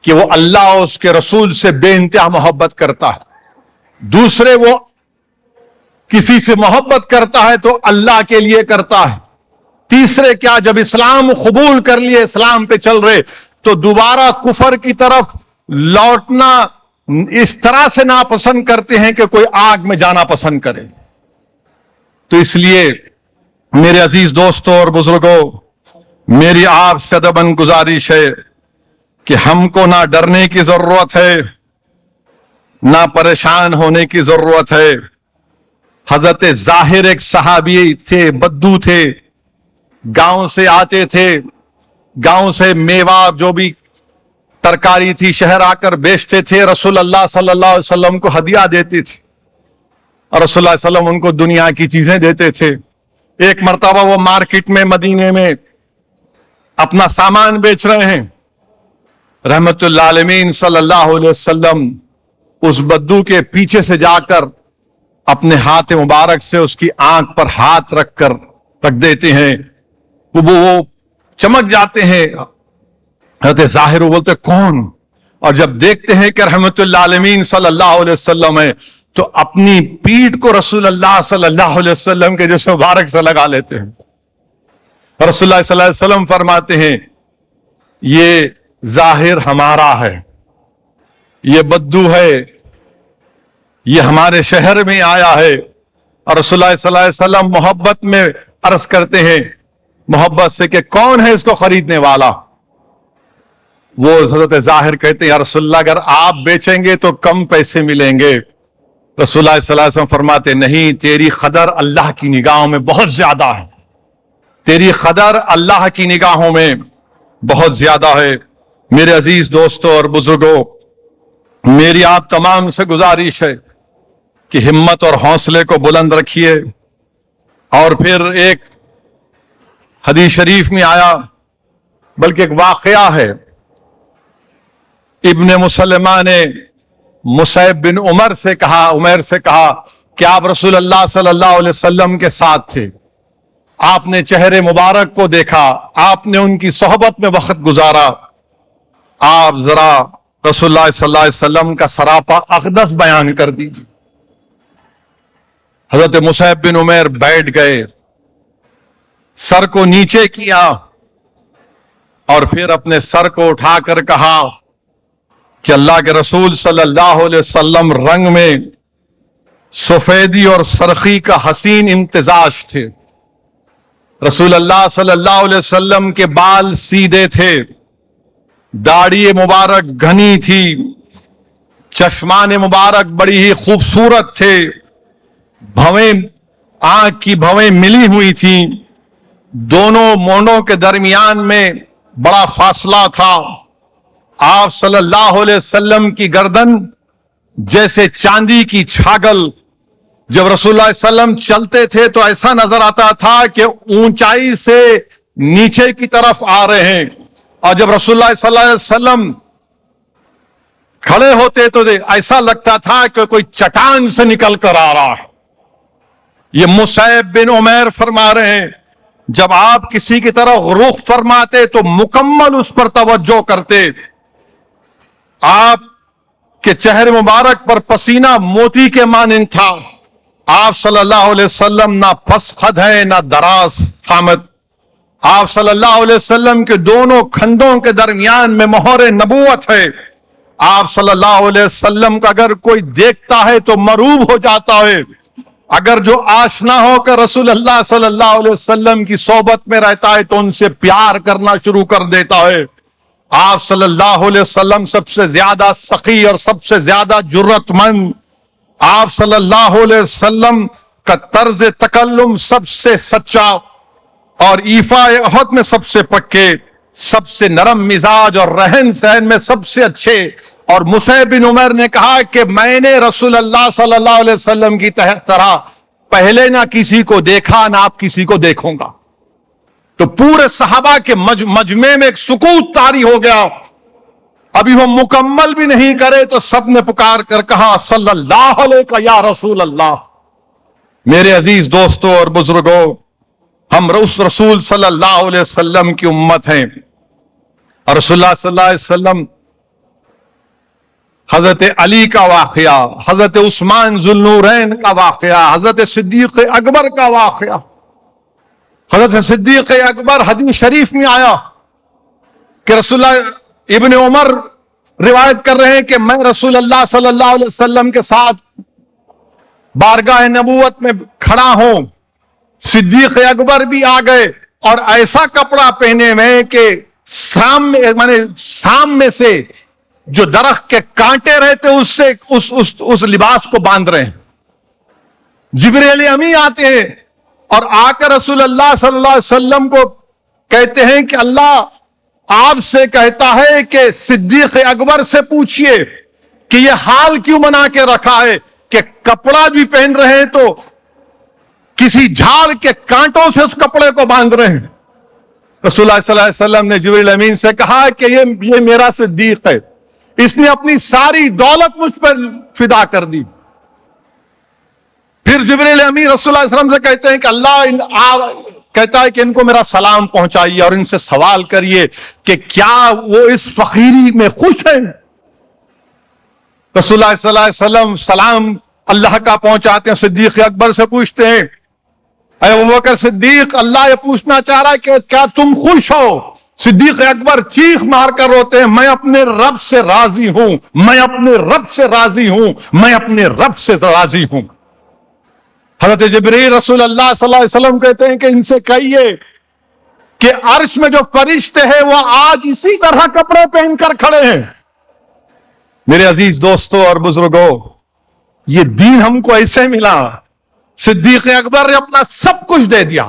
کہ وہ اللہ اور اس کے رسول سے بے انتہا محبت کرتا ہے. دوسرے, وہ کسی سے محبت کرتا ہے تو اللہ کے لیے کرتا ہے. تیسرے کیا, جب اسلام قبول کر لیے, اسلام پہ چل رہے, تو دوبارہ کفر کی طرف لوٹنا اس طرح سے ناپسند کرتے ہیں کہ کوئی آگ میں جانا پسند کرے. تو اس لیے میرے عزیز دوستوں اور بزرگوں, میری آپ سے ادباً گزارش ہے کہ ہم کو نہ ڈرنے کی ضرورت ہے, نہ پریشان ہونے کی ضرورت ہے. حضرت ظاہر ایک صحابی تھے, بدو تھے, گاؤں سے آتے تھے, گاؤں سے میوہ جو بھی ترکاری تھی شہر آ کر بیچتے تھے. رسول اللہ صلی اللہ علیہ وسلم کو ہدیہ دیتے تھے اور رسول اللہ علیہ وسلم ان کو دنیا کی چیزیں دیتے تھے. ایک مرتبہ وہ مارکیٹ میں مدینے میں اپنا سامان بیچ رہے ہیں. رحمت اللہ علیہ صلی اللہ علیہ وسلم اس بدو کے پیچھے سے جا کر اپنے ہاتھ مبارک سے اس کی آنکھ پر ہاتھ رکھ دیتے ہیں, وہ چمک جاتے ہیں. حضرت ظاہر وہ بولتے کون؟ اور جب دیکھتے ہیں کہ رحمت اللہ عالمین صلی اللہ علیہ وسلم ہے تو اپنی پیٹھ کو رسول اللہ صلی اللہ علیہ وسلم کے جسم مبارک سے لگا لیتے ہیں. رسول اللہ صلی اللہ علیہ وسلم فرماتے ہیں یہ ظاہر ہمارا ہے, یہ بدو ہے, یہ ہمارے شہر میں آیا ہے. اور رسول اللہ صلی اللہ علیہ وسلم محبت میں عرض کرتے ہیں محبت سے کہ کون ہے اس کو خریدنے والا؟ وہ حضرت ظاہر کہتے ہیں یا رسول اللہ اگر آپ بیچیں گے تو کم پیسے ملیں گے. رسول اللہ صلی اللہ علیہ وسلم فرماتے نہیں, تیری قدر اللہ کی نگاہوں میں بہت زیادہ ہے, تیری قدر اللہ کی نگاہوں میں بہت زیادہ ہے. میرے عزیز دوستوں اور بزرگوں, میری آپ تمام سے گزارش ہے کہ ہمت اور حوصلے کو بلند رکھیے. اور پھر ایک حدیث شریف میں آیا, بلکہ ایک واقعہ ہے, ابن مسلمہ نے مصعب بن عمیر سے کہا کہ آپ رسول اللہ صلی اللہ علیہ وسلم کے ساتھ تھے, آپ نے چہرے مبارک کو دیکھا, آپ نے ان کی صحبت میں وقت گزارا, آپ ذرا رسول اللہ صلی اللہ علیہ وسلم کا سراپا اقدس بیان کر دیجیے. حضرت مصعب بن عمیر بیٹھ گئے, سر کو نیچے کیا اور پھر اپنے سر کو اٹھا کر کہا کہ اللہ کے رسول صلی اللہ علیہ وسلم رنگ میں سفیدی اور سرخی کا حسین امتزاج تھے. رسول اللہ صلی اللہ علیہ وسلم کے بال سیدھے تھے, داڑھی مبارک گھنی تھی, چشمان مبارک بڑی ہی خوبصورت تھے, آنکھ کی بھویں ملی ہوئی تھیں, دونوں مونڈوں کے درمیان میں بڑا فاصلہ تھا. آپ صلی اللہ علیہ وسلم کی گردن جیسے چاندی کی چھاگل, جب رسول اللہ صلی اللہ علیہ وسلم چلتے تھے تو ایسا نظر آتا تھا کہ اونچائی سے نیچے کی طرف آ رہے ہیں, اور جب رسول اللہ صلی اللہ علیہ وسلم کھڑے ہوتے تو ایسا لگتا تھا کہ کوئی چٹان سے نکل کر آ رہا ہے. یہ مصعب بن عمیر فرما رہے ہیں جب آپ کسی کی طرف رخ فرماتے تو مکمل اس پر توجہ کرتے. آپ کے چہرے مبارک پر پسینہ موتی کے مانند تھا. آپ صلی اللہ علیہ وسلم نہ پس خد ہے نہ دراز قامت. آپ صلی اللہ علیہ وسلم کے دونوں کھندوں کے درمیان میں مہر نبوت ہے. آپ صلی اللہ علیہ وسلم کا اگر کوئی دیکھتا ہے تو مروب ہو جاتا ہے. اگر جو آشنا ہو کر رسول اللہ صلی اللہ علیہ وسلم کی صحبت میں رہتا ہے تو ان سے پیار کرنا شروع کر دیتا ہے. آپ صلی اللہ علیہ وسلم سب سے زیادہ سخی اور سب سے زیادہ جرت مند. آپ صلی اللہ علیہ وسلم کا طرز تکلم سب سے سچا اور ایفا احد میں سب سے پکے, سب سے نرم مزاج اور رہن سہن میں سب سے اچھے. اور مصعب بن عمیر نے کہا کہ میں نے رسول اللہ صلی اللہ علیہ وسلم کی طرح پہلے نہ کسی کو دیکھا نہ آپ کسی کو دیکھوں گا. تو پورے صحابہ کے مجمع میں ایک سکوت طاری ہو گیا. ابھی وہ مکمل بھی نہیں کرے تو سب نے پکار کر کہا صلی اللہ علیہ یا رسول اللہ. میرے عزیز دوستوں اور بزرگوں, ہم اس رسول صلی اللہ علیہ وسلم کی امت ہیں. اور رسول اللہ صلی اللہ علیہ وسلم حضرت علی کا واقعہ, حضرت عثمان ذوالنورین کا واقعہ, حضرت صدیق اکبر کا واقعہ. حضرت صدیق اکبر حدیث شریف میں آیا کہ رسول اللہ, ابن عمر روایت کر رہے ہیں کہ میں رسول اللہ صلی اللہ علیہ وسلم کے ساتھ بارگاہ نبوت میں کھڑا ہوں, صدیق اکبر بھی آ گئے اور ایسا کپڑا پہنے ہوئے کہ سام میں سے جو درخت کے کانٹے رہتے اس لباس کو باندھ رہے ہیں. جبریل امی آتے ہیں اور آ کر رسول اللہ صلی اللہ علیہ وسلم کو کہتے ہیں کہ اللہ آپ سے کہتا ہے کہ صدیق اکبر سے پوچھئے کہ یہ حال کیوں بنا کے رکھا ہے کہ کپڑا بھی پہن رہے ہیں تو کسی جھاڑ کے کانٹوں سے اس کپڑے کو باندھ رہے ہیں. رسول اللہ صلی اللہ علیہ وسلم نے جبریل امین سے کہا کہ یہ میرا صدیق ہے, اس نے اپنی ساری دولت مجھ پر فدا کر دی. پھر جبریل امین رسول اللہ صلی اللہ علیہ وسلم سے کہتے ہیں کہ اللہ کہتا ہے کہ ان کو میرا سلام پہنچائیے اور ان سے سوال کریے کہ کیا وہ اس فقیری میں خوش ہیں. رسول اللہ صلی اللہ علیہ وسلم سلام اللہ کا پہنچاتے ہیں. صدیق اکبر سے پوچھتے ہیں اے ابوبکر صدیق, اللہ یہ پوچھنا چاہ رہا ہے کہ کیا تم خوش ہو؟ صدیق اکبر چیخ مار کر روتے ہیں, میں اپنے رب سے راضی ہوں, میں اپنے رب سے راضی ہوں, میں اپنے رب سے راضی ہوں. حضرت جبریل رسول اللہ صلی اللہ علیہ وسلم کہتے ہیں کہ ان سے کہیے کہ عرش میں جو فرشتے ہیں وہ آج اسی طرح کپڑے پہن کر کھڑے ہیں. میرے عزیز دوستوں اور بزرگوں, یہ دین ہم کو ایسے ملا, صدیق اکبر نے اپنا سب کچھ دے دیا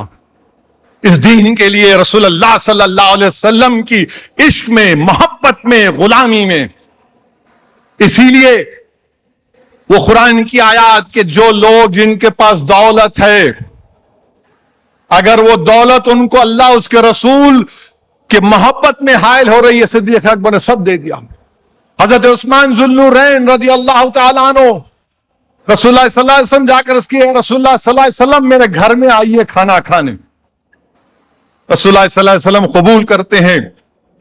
اس دین کے لیے, رسول اللہ صلی اللہ علیہ وسلم کی عشق میں, محبت میں, غلامی میں. اسی لیے وہ قرآن کی آیات کہ جو لوگ جن کے پاس دولت ہے, اگر وہ دولت ان کو اللہ اس کے رسول کے محبت میں حائل ہو رہی ہے, صدیق اکبر نے سب دے دیا. حضرت عثمان ذو النورین رضی اللہ تعالیٰ عنہ رسول اللہ صلی اللہ علیہ وسلم جا کر اس کی رسول اللہ صلی اللہ علیہ وسلم میرے گھر میں آئیے کھانا کھانے. رسول اللہ صلی اللہ علیہ وسلم قبول کرتے ہیں,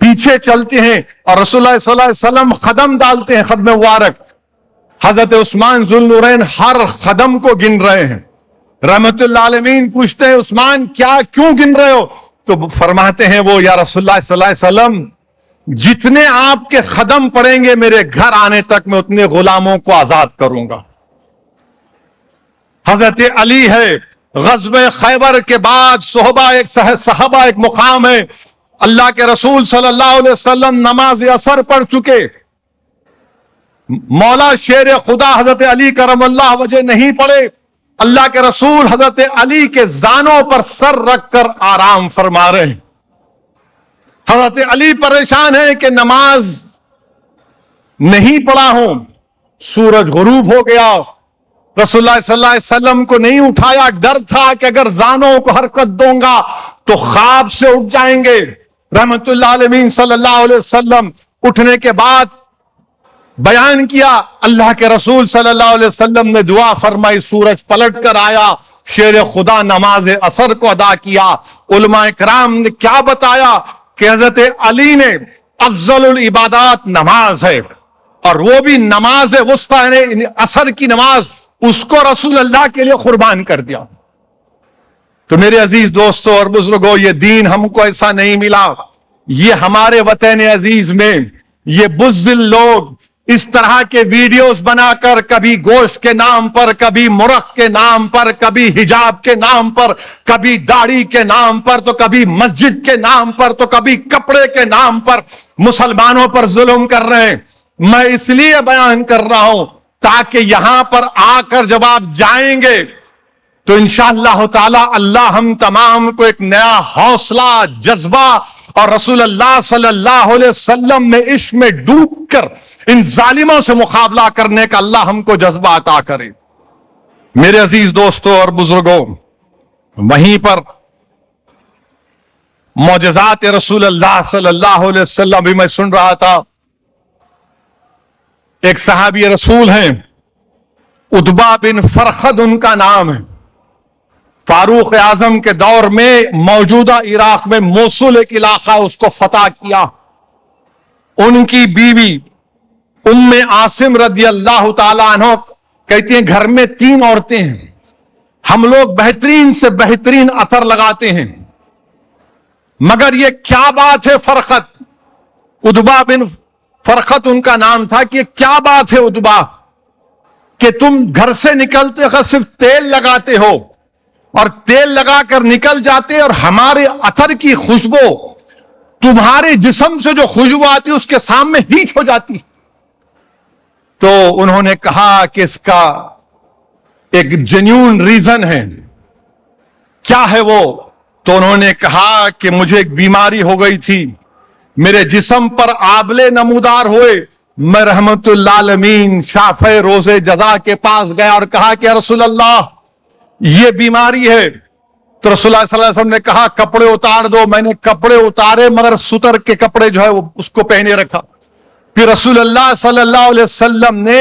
پیچھے چلتے ہیں اور رسول اللہ صلی اللہ علیہ وسلم قدم ڈالتے ہیں, قدم مبارک. حضرت عثمان ذو النورین ہر قدم کو گن رہے ہیں. رحمت اللہ عالمین پوچھتے ہیں عثمان کیوں گن رہے ہو؟ تو فرماتے ہیں وہ یا رسول اللہ صلی اللہ علیہ وسلم جتنے آپ کے قدم پڑیں گے میرے گھر آنے تک میں اتنے غلاموں کو آزاد کروں گا. حضرت علی ہے, غزوہ خیبر کے بعد صحابہ ایک مقام ہے, اللہ کے رسول صلی اللہ علیہ وسلم نماز اثر پڑھ چکے, مولا شیر خدا حضرت علی کرم اللہ وجہ نہیں پڑے, اللہ کے رسول حضرت علی کے زانوں پر سر رکھ کر آرام فرما رہے ہیں. حضرت علی پریشان ہیں کہ نماز نہیں پڑھا ہوں, سورج غروب ہو گیا, رسول اللہ صلی اللہ علیہ وسلم کو نہیں اٹھایا, ڈر تھا کہ اگر زانوں کو حرکت دوں گا تو خواب سے اٹھ جائیں گے. رحمت اللہ علیہ صلی اللہ علیہ وسلم اٹھنے کے بعد بیان کیا, اللہ کے رسول صلی اللہ علیہ وسلم نے دعا فرمائی, سورج پلٹ کر آیا, شیر خدا نماز اثر کو ادا کیا. علماء کرام نے کیا بتایا کہ حضرت علی نے افضل العبادات نماز ہے, اور وہ بھی نماز وسطی یعنی اثر کی نماز, اس کو رسول اللہ کے لیے قربان کر دیا. تو میرے عزیز دوستوں اور بزرگوں, یہ دین ہم کو ایسا نہیں ملا. یہ ہمارے وطن عزیز میں یہ بزدل لوگ اس طرح کے ویڈیوز بنا کر کبھی گوشت کے نام پر, کبھی مرغ کے نام پر, کبھی حجاب کے نام پر, کبھی داڑھی کے نام پر, تو کبھی مسجد کے نام پر, تو کبھی کپڑے کے نام پر مسلمانوں پر ظلم کر رہے ہیں. میں اس لیے بیان کر رہا ہوں تاکہ یہاں پر آ کر جب آپ جائیں گے تو انشاءاللہ تعالی اللہ ہم تمام کو ایک نیا حوصلہ, جذبہ اور رسول اللہ صلی اللہ علیہ وسلم نے عشق میں ڈوب کر ان ظالموں سے مقابلہ کرنے کا اللہ ہم کو جذبہ عطا کرے. میرے عزیز دوستوں اور بزرگوں, وہیں پر معجزات رسول اللہ صلی اللہ علیہ وسلم بھی میں سن رہا تھا. ایک صحابی رسول ہیں, عتبہ بن فرخد ان کا نام ہے, فاروق اعظم کے دور میں موجودہ عراق میں موصل ایک علاقہ اس کو فتح کیا. ان کی بیوی ام عاصم رضی اللہ تعالیٰ عنہ کہتی ہیں گھر میں 3 عورتیں ہیں, ہم لوگ بہترین سے بہترین عطر لگاتے ہیں, مگر یہ کیا بات ہے فرخت, عتبہ بن فرخت ان کا نام تھا, کہ کیا بات ہے عتبہ کہ تم گھر سے نکلتے وقت صرف تیل لگاتے ہو اور تیل لگا کر نکل جاتے, اور ہمارے عطر کی خوشبو تمہارے جسم سے جو خوشبو آتی اس کے سامنے ہیٹ ہو جاتی. تو انہوں نے کہا کہ اس کا ایک جینیون ریزن ہے, کیا ہے وہ؟ تو انہوں نے کہا کہ مجھے ایک بیماری ہو گئی تھی, میرے جسم پر آبلے نمودار ہوئے, میں رحمت اللہ عالمین شافع روزے جزا کے پاس گیا اور کہا کہ رسول اللہ یہ بیماری ہے. تو رسول اللہ صلی اللہ علیہ وسلم نے کہا کپڑے اتار دو. میں نے کپڑے اتارے مگر ستر کے کپڑے جو ہے وہ اس کو پہنے رکھا. پھر رسول اللہ صلی اللہ علیہ وسلم نے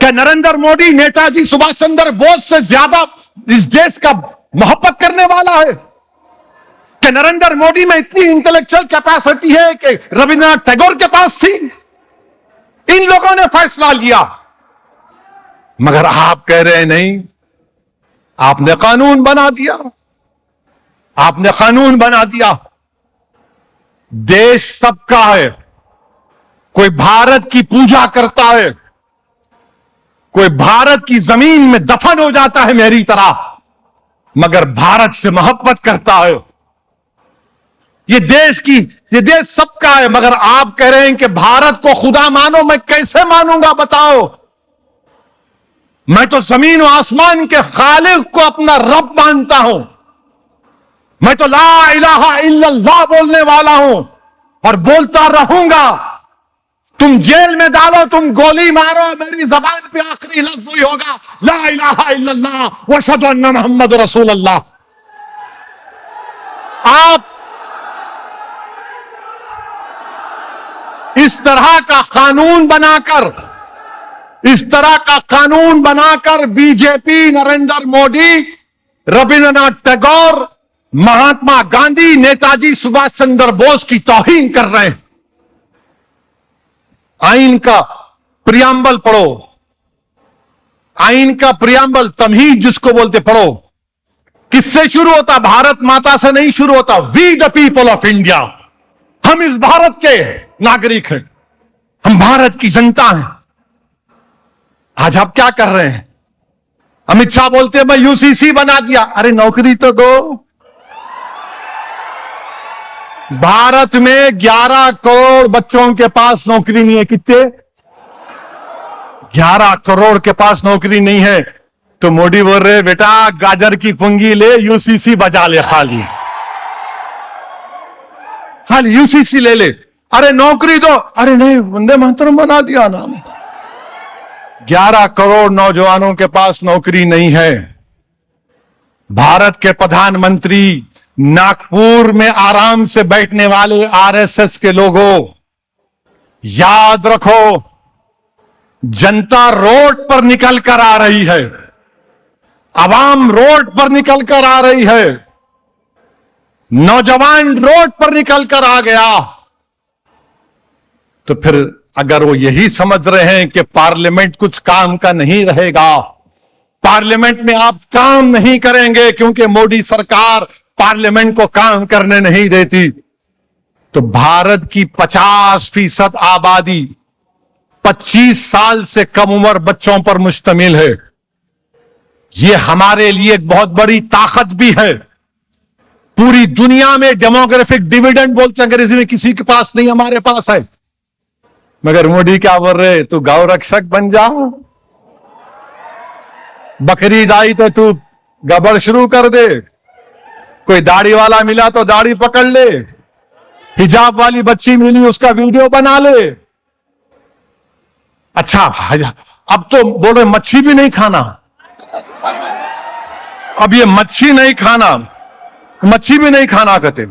کہ نریندر موڈی نیتا جی سبھاش چندر بوس سے زیادہ اس دیش کا محبت کرنے والا ہے؟ کہ نریندر موڈی میں اتنی انٹلیکچوئل کیپیسٹی ہے کہ ربندر ناتھ ٹیگور کے پاس تھی؟ ان لوگوں نے فیصلہ لیا، مگر آپ کہہ رہے ہیں نہیں، آپ نے قانون بنا دیا، آپ نے قانون بنا دیا۔ دیش سب کا ہے، کوئی بھارت کی پوجا کرتا ہے، کوئی بھارت کی زمین میں دفن ہو جاتا ہے میری طرح، مگر بھارت سے محبت کرتا ہے۔ یہ دیش سب کا ہے، مگر آپ کہہ رہے ہیں کہ بھارت کو خدا مانو۔ میں کیسے مانوں گا بتاؤ؟ میں تو زمین و آسمان کے خالق کو اپنا رب مانتا ہوں، میں تو لا الہ الا اللہ بولنے والا ہوں اور بولتا رہوں گا۔ تم جیل میں ڈالو، تم گولی مارو، میری زبان پہ آخری لفظ وہی ہوگا، لا الہ الا اللہ واشہد ان محمد رسول اللہ۔ آپ اس طرح کا قانون بنا کر بی جے پی، نریندر موڈی، ربندر ناتھ ٹیگور، مہاتما گاندھی، نیتا جی سبھاش چندر بوس کی توہین کر رہے ہیں۔ آئین کا پریامبل پڑھو، آئین کا پریامبل، تمہید جس کو بولتے، پڑھو۔ کس سے شروع ہوتا؟ بھارت ماتا سے نہیں شروع ہوتا۔ وی دا پیپل آف انڈیا، ہم اس بھارت کے ناگرک ہیں، ہم بھارت کی جنتا ہیں۔ آج آپ کیا کر رہے ہیں؟ امت شاہ بولتے میں یو سی سی بنا دیا۔ ارے نوکری تو دو۔ بھارت میں 11 کروڑ بچوں کے پاس نوکری نہیں ہے۔ کتنے؟ 11 کروڑ کے پاس نوکری نہیں ہے، تو موڈی بول رہے بیٹا گاجر کی پنگی لے، یو سی سی بجا لے، خالی یو سی سی لے لے۔ ارے نوکری دو، ارے نہیں، وندے ماترم بنا دیا نام۔ 11 کروڑ نوجوانوں کے پاس نوکری نہیں ہے۔ بھارت کے پردھان منتری ناگپور میں آرام سے بیٹھنے والے آر ایس ایس کے لوگوں، یاد رکھو، جنتا روڈ پر نکل کر آ رہی ہے، عوام روڈ پر نکل کر آ رہی ہے، نوجوان روڈ پر نکل کر آ گیا۔ تو پھر اگر وہ یہی سمجھ رہے ہیں کہ پارلیمنٹ کچھ کام کا نہیں رہے گا، پارلیمنٹ میں آپ کام نہیں کریں گے کیونکہ موڈی سرکار پارلیمنٹ کو کام کرنے نہیں دیتی، تو بھارت کی 50% آبادی 25 سال سے کم عمر بچوں پر مشتمل ہے۔ یہ ہمارے لیے ایک بہت بڑی طاقت بھی ہے۔ پوری دنیا میں ڈیموگرافک ڈیویڈنڈ بولتے ہیں انگریزی میں، کسی کے پاس نہیں، ہمارے پاس ہے۔ مگر موڈی کیا بول رہے؟ تو گاؤں رکشک بن جا، بقرعید آئی تو گبر شروع کر دے، کوئی داڑھی والا ملا تو داڑھی پکڑ لے، حجاب والی بچی ملی اس کا ویڈیو بنا لے۔ اچھا اب تو بول رہے مچھی بھی نہیں کھانا، اب یہ مچھی نہیں کھانا کہتے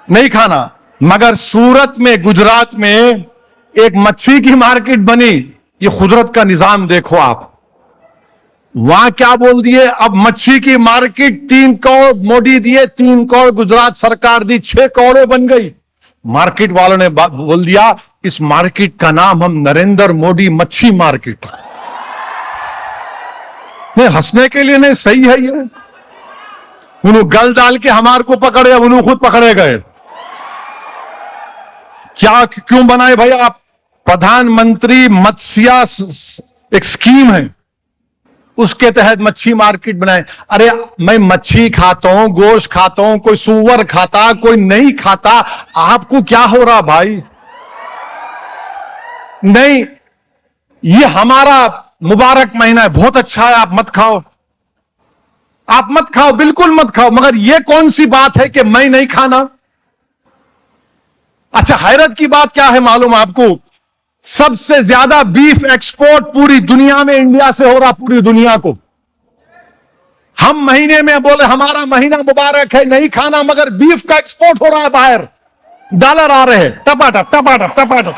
نہیں کھانا۔ مگر سورت میں، گجرات میں ایک مچھی کی مارکیٹ بنی۔ یہ قدرت کا نظام دیکھو آپ، وہاں کیا بول دیے؟ اب مچھی کی مارکیٹ 3 کروڑ موڈی دیے، 3 کروڑ گجرات سرکار دی، 6 کروڑ بن گئی۔ مارکیٹ والوں نے بول دیا اس مارکیٹ کا نام ہم نریندر موڈی مچھی مارکیٹ۔ نہیں ہنسنے کے لیے نہیں، صحیح ہے یہ۔ انہوں گل ڈال کے ہمارے کو پکڑے، اب انہوں خود پکڑے گئے۔ کیوں بنائے بھائی آپ؟ پردھان منتری متسیا ایک سکیم ہے، اس کے تحت مچھی مارکیٹ بنائے۔ ارے میں مچھی کھاتا ہوں، گوشت کھاتا ہوں، کوئی سور کھاتا، کوئی نہیں کھاتا، آپ کو کیا ہو رہا بھائی؟ نہیں، یہ ہمارا مبارک مہینہ ہے، بہت اچھا ہے، آپ مت کھاؤ، آپ مت کھاؤ، بالکل مت کھاؤ۔ مگر یہ کون سی بات ہے کہ میں نہیں کھانا؟ اچھا حیرت کی بات کیا ہے معلوم آپ کو؟ سب سے زیادہ بیف ایکسپورٹ پوری دنیا میں انڈیا سے ہو رہا، پوری دنیا کو۔ ہم مہینے میں بولے ہمارا مہینہ مبارک ہے، نہیں کھانا، مگر بیف کا ایکسپورٹ ہو رہا ہے باہر، ڈالر آ رہے ہیں ٹپاٹپ ٹپاٹپ ٹپاٹپ۔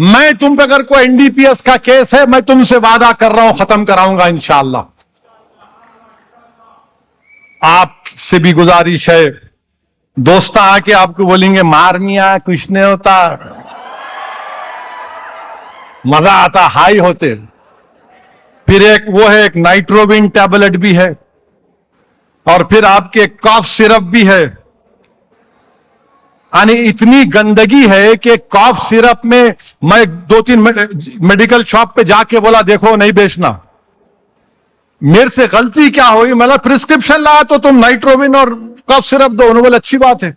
میں تم پہ اگر کوئی NDPS کا کیس ہے میں تم سے وعدہ کر رہا ہوں ختم کراؤں گا انشاءاللہ. آپ سے بھی گزارش ہے, دوست آ کے آپ کو بولیں گے مار میاں کچھ نہیں ہوتا, مزہ آتا, ہائی ہوتے. پھر ایک وہ ہے, ایک نائٹروبن ٹیبلٹ بھی ہے, اور پھر آپ کے کاف سرپ بھی ہے. یعنی اتنی گندگی ہے کہ کاف سرپ میں 2-3 میڈیکل شاپ پہ جا کے بولا دیکھو نہیں بیچنا. میرے سے غلطی کیا ہوئی, مطلب پرسکرپشن لایا تو تم نائٹروبن اور کاف سرپ دو. انہوں نے بولا اچھی بات ہے.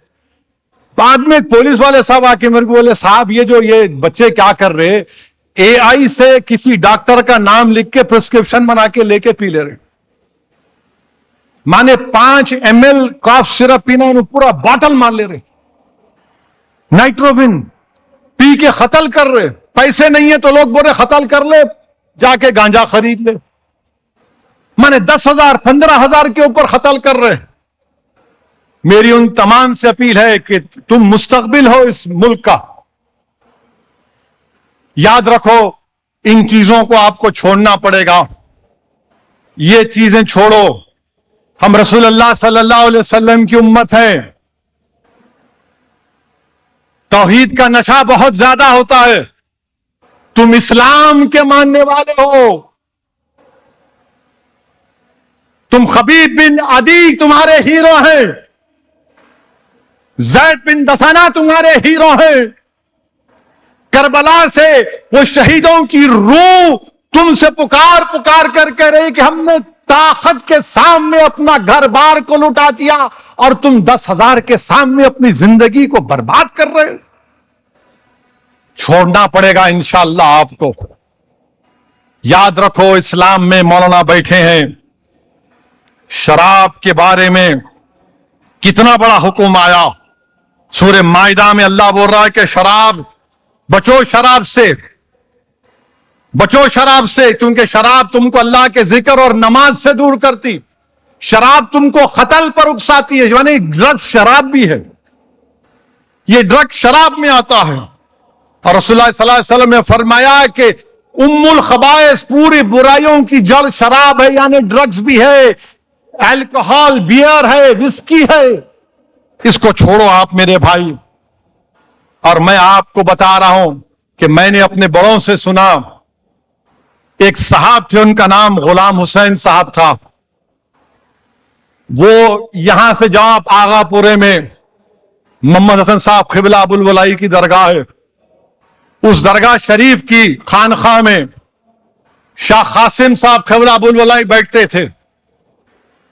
بعد میں پولیس والے صاحب آ کے میرے کو بولے صاحب یہ بچے کیا کر رہے, AI سے کسی ڈاکٹر کا نام لکھ کے پرسکرپشن بنا کے لے کے پی لے رہے. مانے 5 ml کاف سرپ پینا, انہوں پورا باٹل مان لے رہے. نائٹروبن پی کے قتل کر رہے. پیسے نہیں ہے تو لوگ بول رہے قتل کر لے, جا کے گانجا خرید لے. مانے 10,000 15,000 کے اوپر قتل کر رہے. میری ان تمام سے اپیل ہے کہ تم مستقبل ہو اس ملک کا, یاد رکھو ان چیزوں کو آپ کو چھوڑنا پڑے گا. یہ چیزیں چھوڑو. ہم رسول اللہ صلی اللہ علیہ وسلم کی امت ہے. توحید کا نشہ بہت زیادہ ہوتا ہے. تم اسلام کے ماننے والے ہو. تم خبیب بن عدی تمہارے ہیرو ہیں, زید بن دسانہ تمہارے ہیرو ہیں. کربلا سے وہ شہیدوں کی روح تم سے پکار کر کہہ رہی کہ ہم نے طاقت کے سامنے اپنا گھر بار کو لٹا دیا اور تم 10,000 کے سامنے اپنی زندگی کو برباد کر رہے. چھوڑنا پڑے گا انشاءاللہ آپ کو. یاد رکھو اسلام میں مولانا بیٹھے ہیں, شراب کے بارے میں کتنا بڑا حکم آیا. سورہ مائدہ میں اللہ بول رہا ہے کہ شراب بچو, شراب سے بچو, شراب سے, کیونکہ شراب تم کو اللہ کے ذکر اور نماز سے دور کرتی. شراب تم کو قتل پر اکساتی ہے. یعنی ڈرگس شراب بھی ہے, یہ ڈرگ شراب میں آتا ہے. اور رسول اللہ صلی اللہ علیہ وسلم نے فرمایا کہ ام الخبائث پوری برائیوں کی جڑ شراب ہے, یعنی ڈرگس بھی ہے, الکحل, بیئر ہے, وسکی ہے. اس کو چھوڑو آپ میرے بھائی. اور میں آپ کو بتا رہا ہوں کہ میں نے اپنے بڑوں سے سنا, ایک صاحب تھے, ان کا نام غلام حسین صاحب تھا. وہ یہاں سے جہاں آغا پورے میں محمد حسن صاحب قبلہ ابو الولائی کی درگاہ ہے, اس درگاہ شریف کی خانقاہ میں شاہ قاسم صاحب قبلہ ابو الولائی بیٹھتے تھے.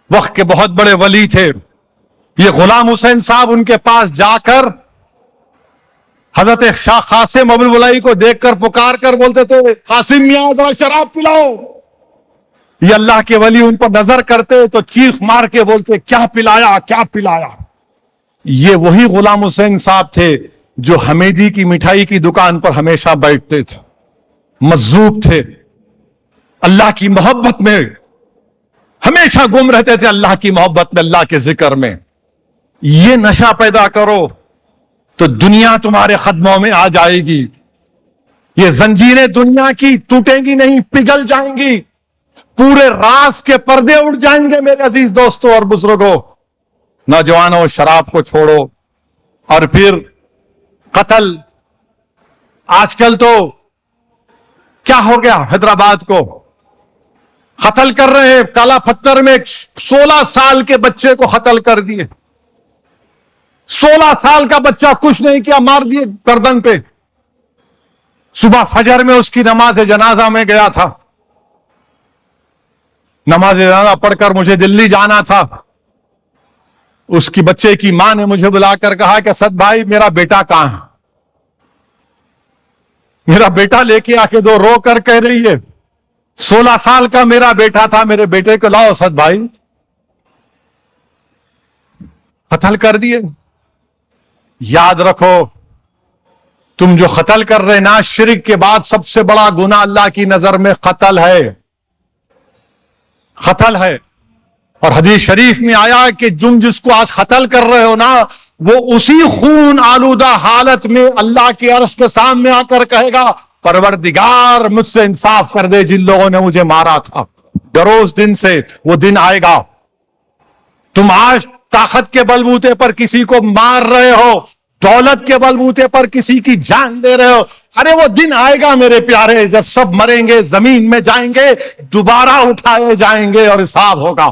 وقت کے بہت بڑے ولی تھے. یہ غلام حسین صاحب ان کے پاس جا کر حضرت شاہ قاسم ابو الولائی کو دیکھ کر پکار کر بولتے تھے قاسم میاں ذرا شراب پلاؤ. یہ اللہ کے ولی ان پر نظر کرتے تو چیخ مار کے بولتے کیا پلایا, کیا پلایا. یہ وہی غلام حسین صاحب تھے جو حمیدی کی مٹھائی کی دکان پر ہمیشہ بیٹھتے تھے, مجذوب تھے, اللہ کی محبت میں ہمیشہ گم رہتے تھے, اللہ کی محبت میں, اللہ کے ذکر میں. یہ نشہ پیدا کرو تو دنیا تمہارے قدموں میں آ جائے گی. یہ زنجیریں دنیا کی ٹوٹیں گی نہیں, پگھل جائیں گی. پورے راز کے پردے اڑ جائیں گے میرے عزیز دوستوں اور بزرگوں. نوجوانوں شراب کو چھوڑو. اور پھر قتل. آج کل تو کیا ہو گیا, حیدرآباد کو قتل کر رہے ہیں. کالا پتھر میں 16 سال کے بچے کو قتل کر دیے. 16 سال کا بچہ کچھ نہیں کیا, مار دیے گردن پہ. صبح فجر میں اس کی نماز جنازہ میں گیا تھا. نماز جنازہ پڑھ کر مجھے دلی جانا تھا. اس کی بچے کی ماں نے مجھے بلا کر کہا کہ اسد بھائی میرا بیٹا کہاں ہے. میرا بیٹا لے کے آ کے دو, رو کر کہہ رہی ہے 16 سال کا میرا بیٹا تھا, میرے بیٹے کو لاؤ. اسد بھائی قتل کر دیے. یاد رکھو تم جو قتل کر رہے نا, شرک کے بعد سب سے بڑا گناہ اللہ کی نظر میں قتل ہے. قتل ہے. اور حدیث شریف میں آیا کہ تم جس کو آج قتل کر رہے ہو نا, وہ اسی خون آلودہ حالت میں اللہ کے عرش کے سامنے آ کر کہے گا پروردگار مجھ سے انصاف کر دے جن لوگوں نے مجھے مارا تھا. ڈرو اس دن سے، وہ دن آئے گا. تم آج طاقت کے بلبوتے پر کسی کو مار رہے ہو، دولت کے بلبوتے پر کسی کی جان دے رہے ہو. ارے وہ دن آئے گا میرے پیارے جب سب مریں گے، زمین میں جائیں گے، دوبارہ اٹھائے جائیں گے اور حساب ہوگا.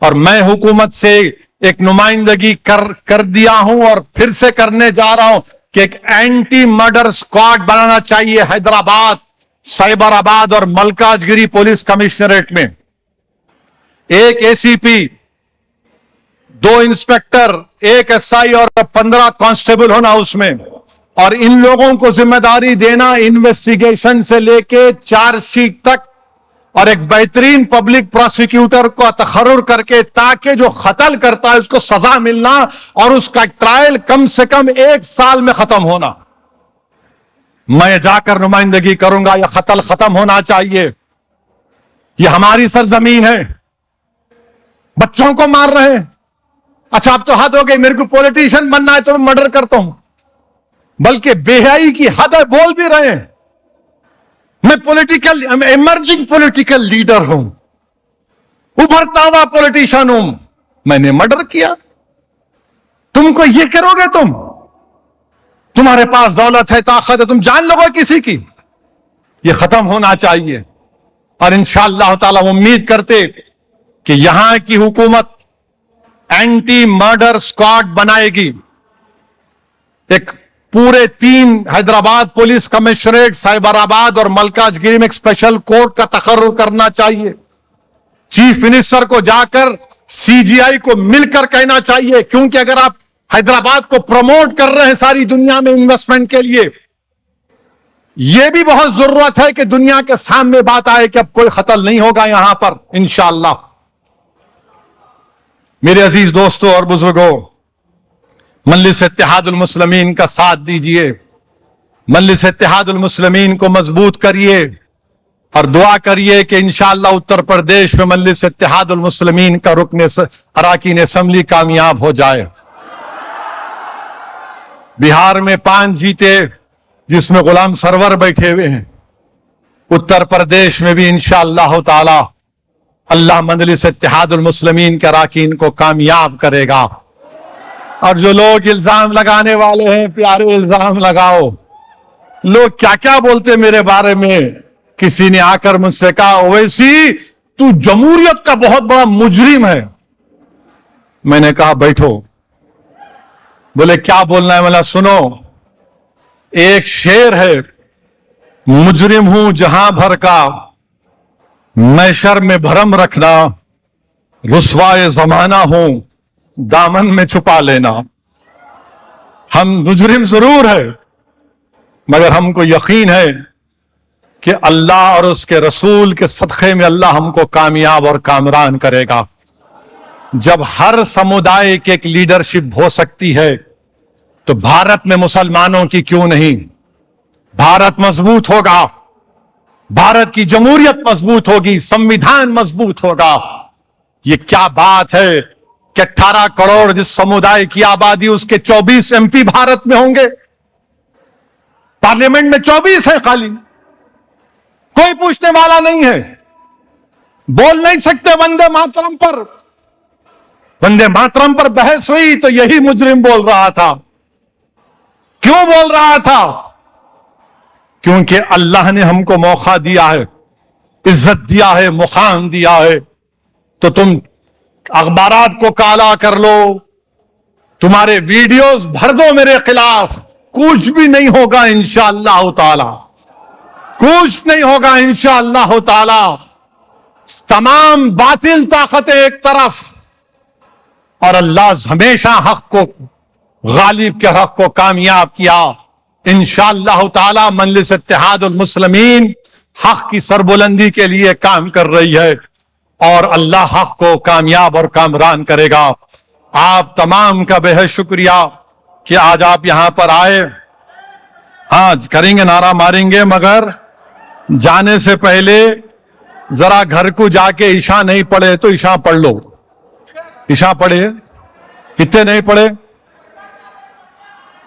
اور میں حکومت سے ایک نمائندگی کر دیا ہوں اور پھر سے کرنے جا رہا ہوں کہ ایک اینٹی مرڈر اسکواڈ بنانا چاہیے حیدرآباد، سائبر آباد اور ملکاج گیری پولیس کمشنریٹ میں. ایک اے سی پی، 2 انسپیکٹر، 1 SI اور 15 کانسٹیبل ہونا اس میں، اور ان لوگوں کو ذمہ داری دینا انویسٹیگیشن سے لے کے چارج شیٹ تک، اور ایک بہترین پبلک پروسیکیوٹر کو تقرر کر کے تاکہ جو قتل کرتا ہے اس کو سزا ملنا اور اس کا ٹرائل کم سے کم 1 سال میں ختم ہونا. میں جا کر نمائندگی کروں گا، یہ قتل ختم ہونا چاہیے. یہ ہماری سرزمین ہے، بچوں کو مار رہے ہیں. اچھا اب تو حد ہو گئی، میرے کو پولیٹیشین بننا ہے تو میں مرڈر کرتا ہوں. بلکہ بے حیائی کی حد ہے، بول بھی رہے ہیں میں ایمرجنگ پولیٹیکل لیڈر ہوں، ابھرتا ہوا پولیٹیشین ہوں، میں نے مرڈر کیا. تم کو یہ کرو گے؟ تمہارے پاس دولت ہے، طاقت ہے، تم جان لو گے کسی کی. یہ ختم ہونا چاہیے. اور انشاءاللہ تعالی امید کرتے کہ یہاں کی حکومت اینٹی مرڈر اسکواڈ بنائے گی. ایک پورے 3 حیدرآباد پولیس کمشنریٹ، سائبر آباد اور ملکاج گیری میں ایک اسپیشل کورٹ کا تقرر کرنا چاہیے. چیف منسٹر کو جا کر CGI کو مل کر کہنا چاہیے، کیونکہ اگر آپ حیدرآباد کو پروموٹ کر رہے ہیں ساری دنیا میں انویسٹمنٹ کے لیے، یہ بھی بہت ضرورت ہے کہ دنیا کے سامنے بات آئے کہ اب کوئی قتل نہیں ہوگا یہاں پر انشاءاللہ. میرے عزیز دوستوں اور بزرگوں، مجلس اتحاد المسلمین کا ساتھ دیجئے، مجلس اتحاد المسلمین کو مضبوط کریے اور دعا کریے کہ انشاءاللہ اتر پردیش میں مجلس اتحاد المسلمین کا رکن اراکین اسمبلی کامیاب ہو جائے. بہار میں 5 جیتے جس میں غلام سرور بیٹھے ہوئے ہیں. اتر پردیش میں بھی انشاءاللہ تعالی اللہ مجلس اتحاد المسلمین کے اراکین کو کامیاب کرے گا. اور جو لوگ الزام لگانے والے ہیں، پیارے الزام لگاؤ. لوگ کیا کیا بولتے میرے بارے میں. کسی نے آ کر مجھ سے کہا اویسی تو جمہوریت کا بہت بڑا مجرم ہے. میں نے کہا بیٹھو. بولے کیا بولنا ہے؟ میں سنو، ایک شعر ہے، مجرم ہوں جہاں بھر کا، محشر میں بھرم رکھنا، رسوائے زمانہ ہوں دامن میں چھپا لینا. ہم مجرم ضرور ہے، مگر ہم کو یقین ہے کہ اللہ اور اس کے رسول کے صدقے میں اللہ ہم کو کامیاب اور کامران کرے گا. جب ہر سمودائے کی ایک لیڈرشپ ہو سکتی ہے تو بھارت میں مسلمانوں کی کیوں نہیں؟ بھارت مضبوط ہوگا، بھارت کی جمہوریت مضبوط ہوگی، سمویدھان مضبوط ہوگا. یہ کیا بات ہے کہ 18 کروڑ جس سمودائے کی آبادی، اس کے 24 MP بھارت میں ہوں گے. پارلیمنٹ میں 24 ہے خالی، کوئی پوچھنے والا نہیں ہے. بول نہیں سکتے وندے ماترم پر. وندے ماترم پر بحث ہوئی تو یہی مجرم بول رہا تھا. کیوں بول رہا تھا؟ کیونکہ اللہ نے ہم کو موقع دیا ہے، عزت دیا ہے، مقام دیا ہے. تو تم اخبارات کو کالا کر لو، تمہارے ویڈیوز بھر دو میرے خلاف، کچھ بھی نہیں ہوگا انشاءاللہ تعالی، کچھ نہیں ہوگا انشاءاللہ تعالی. تمام باطل طاقتیں ایک طرف، اور اللہ ہمیشہ حق کو، غالب کے حق کو کامیاب کیا. انشاءاللہ تعالی مجلس اتحاد المسلمین حق کی سربلندی کے لیے کام کر رہی ہے اور اللہ حق کو کامیاب اور کامران کرے گا. آپ تمام کا بے حد شکریہ کہ آج آپ یہاں پر آئے. ہاں کریں گے، نعرہ ماریں گے، مگر جانے سے پہلے ذرا گھر کو جا کے عشاء نہیں پڑھے تو عشاء پڑھ لو. عشاء پڑھے؟ کتنے نہیں پڑھے؟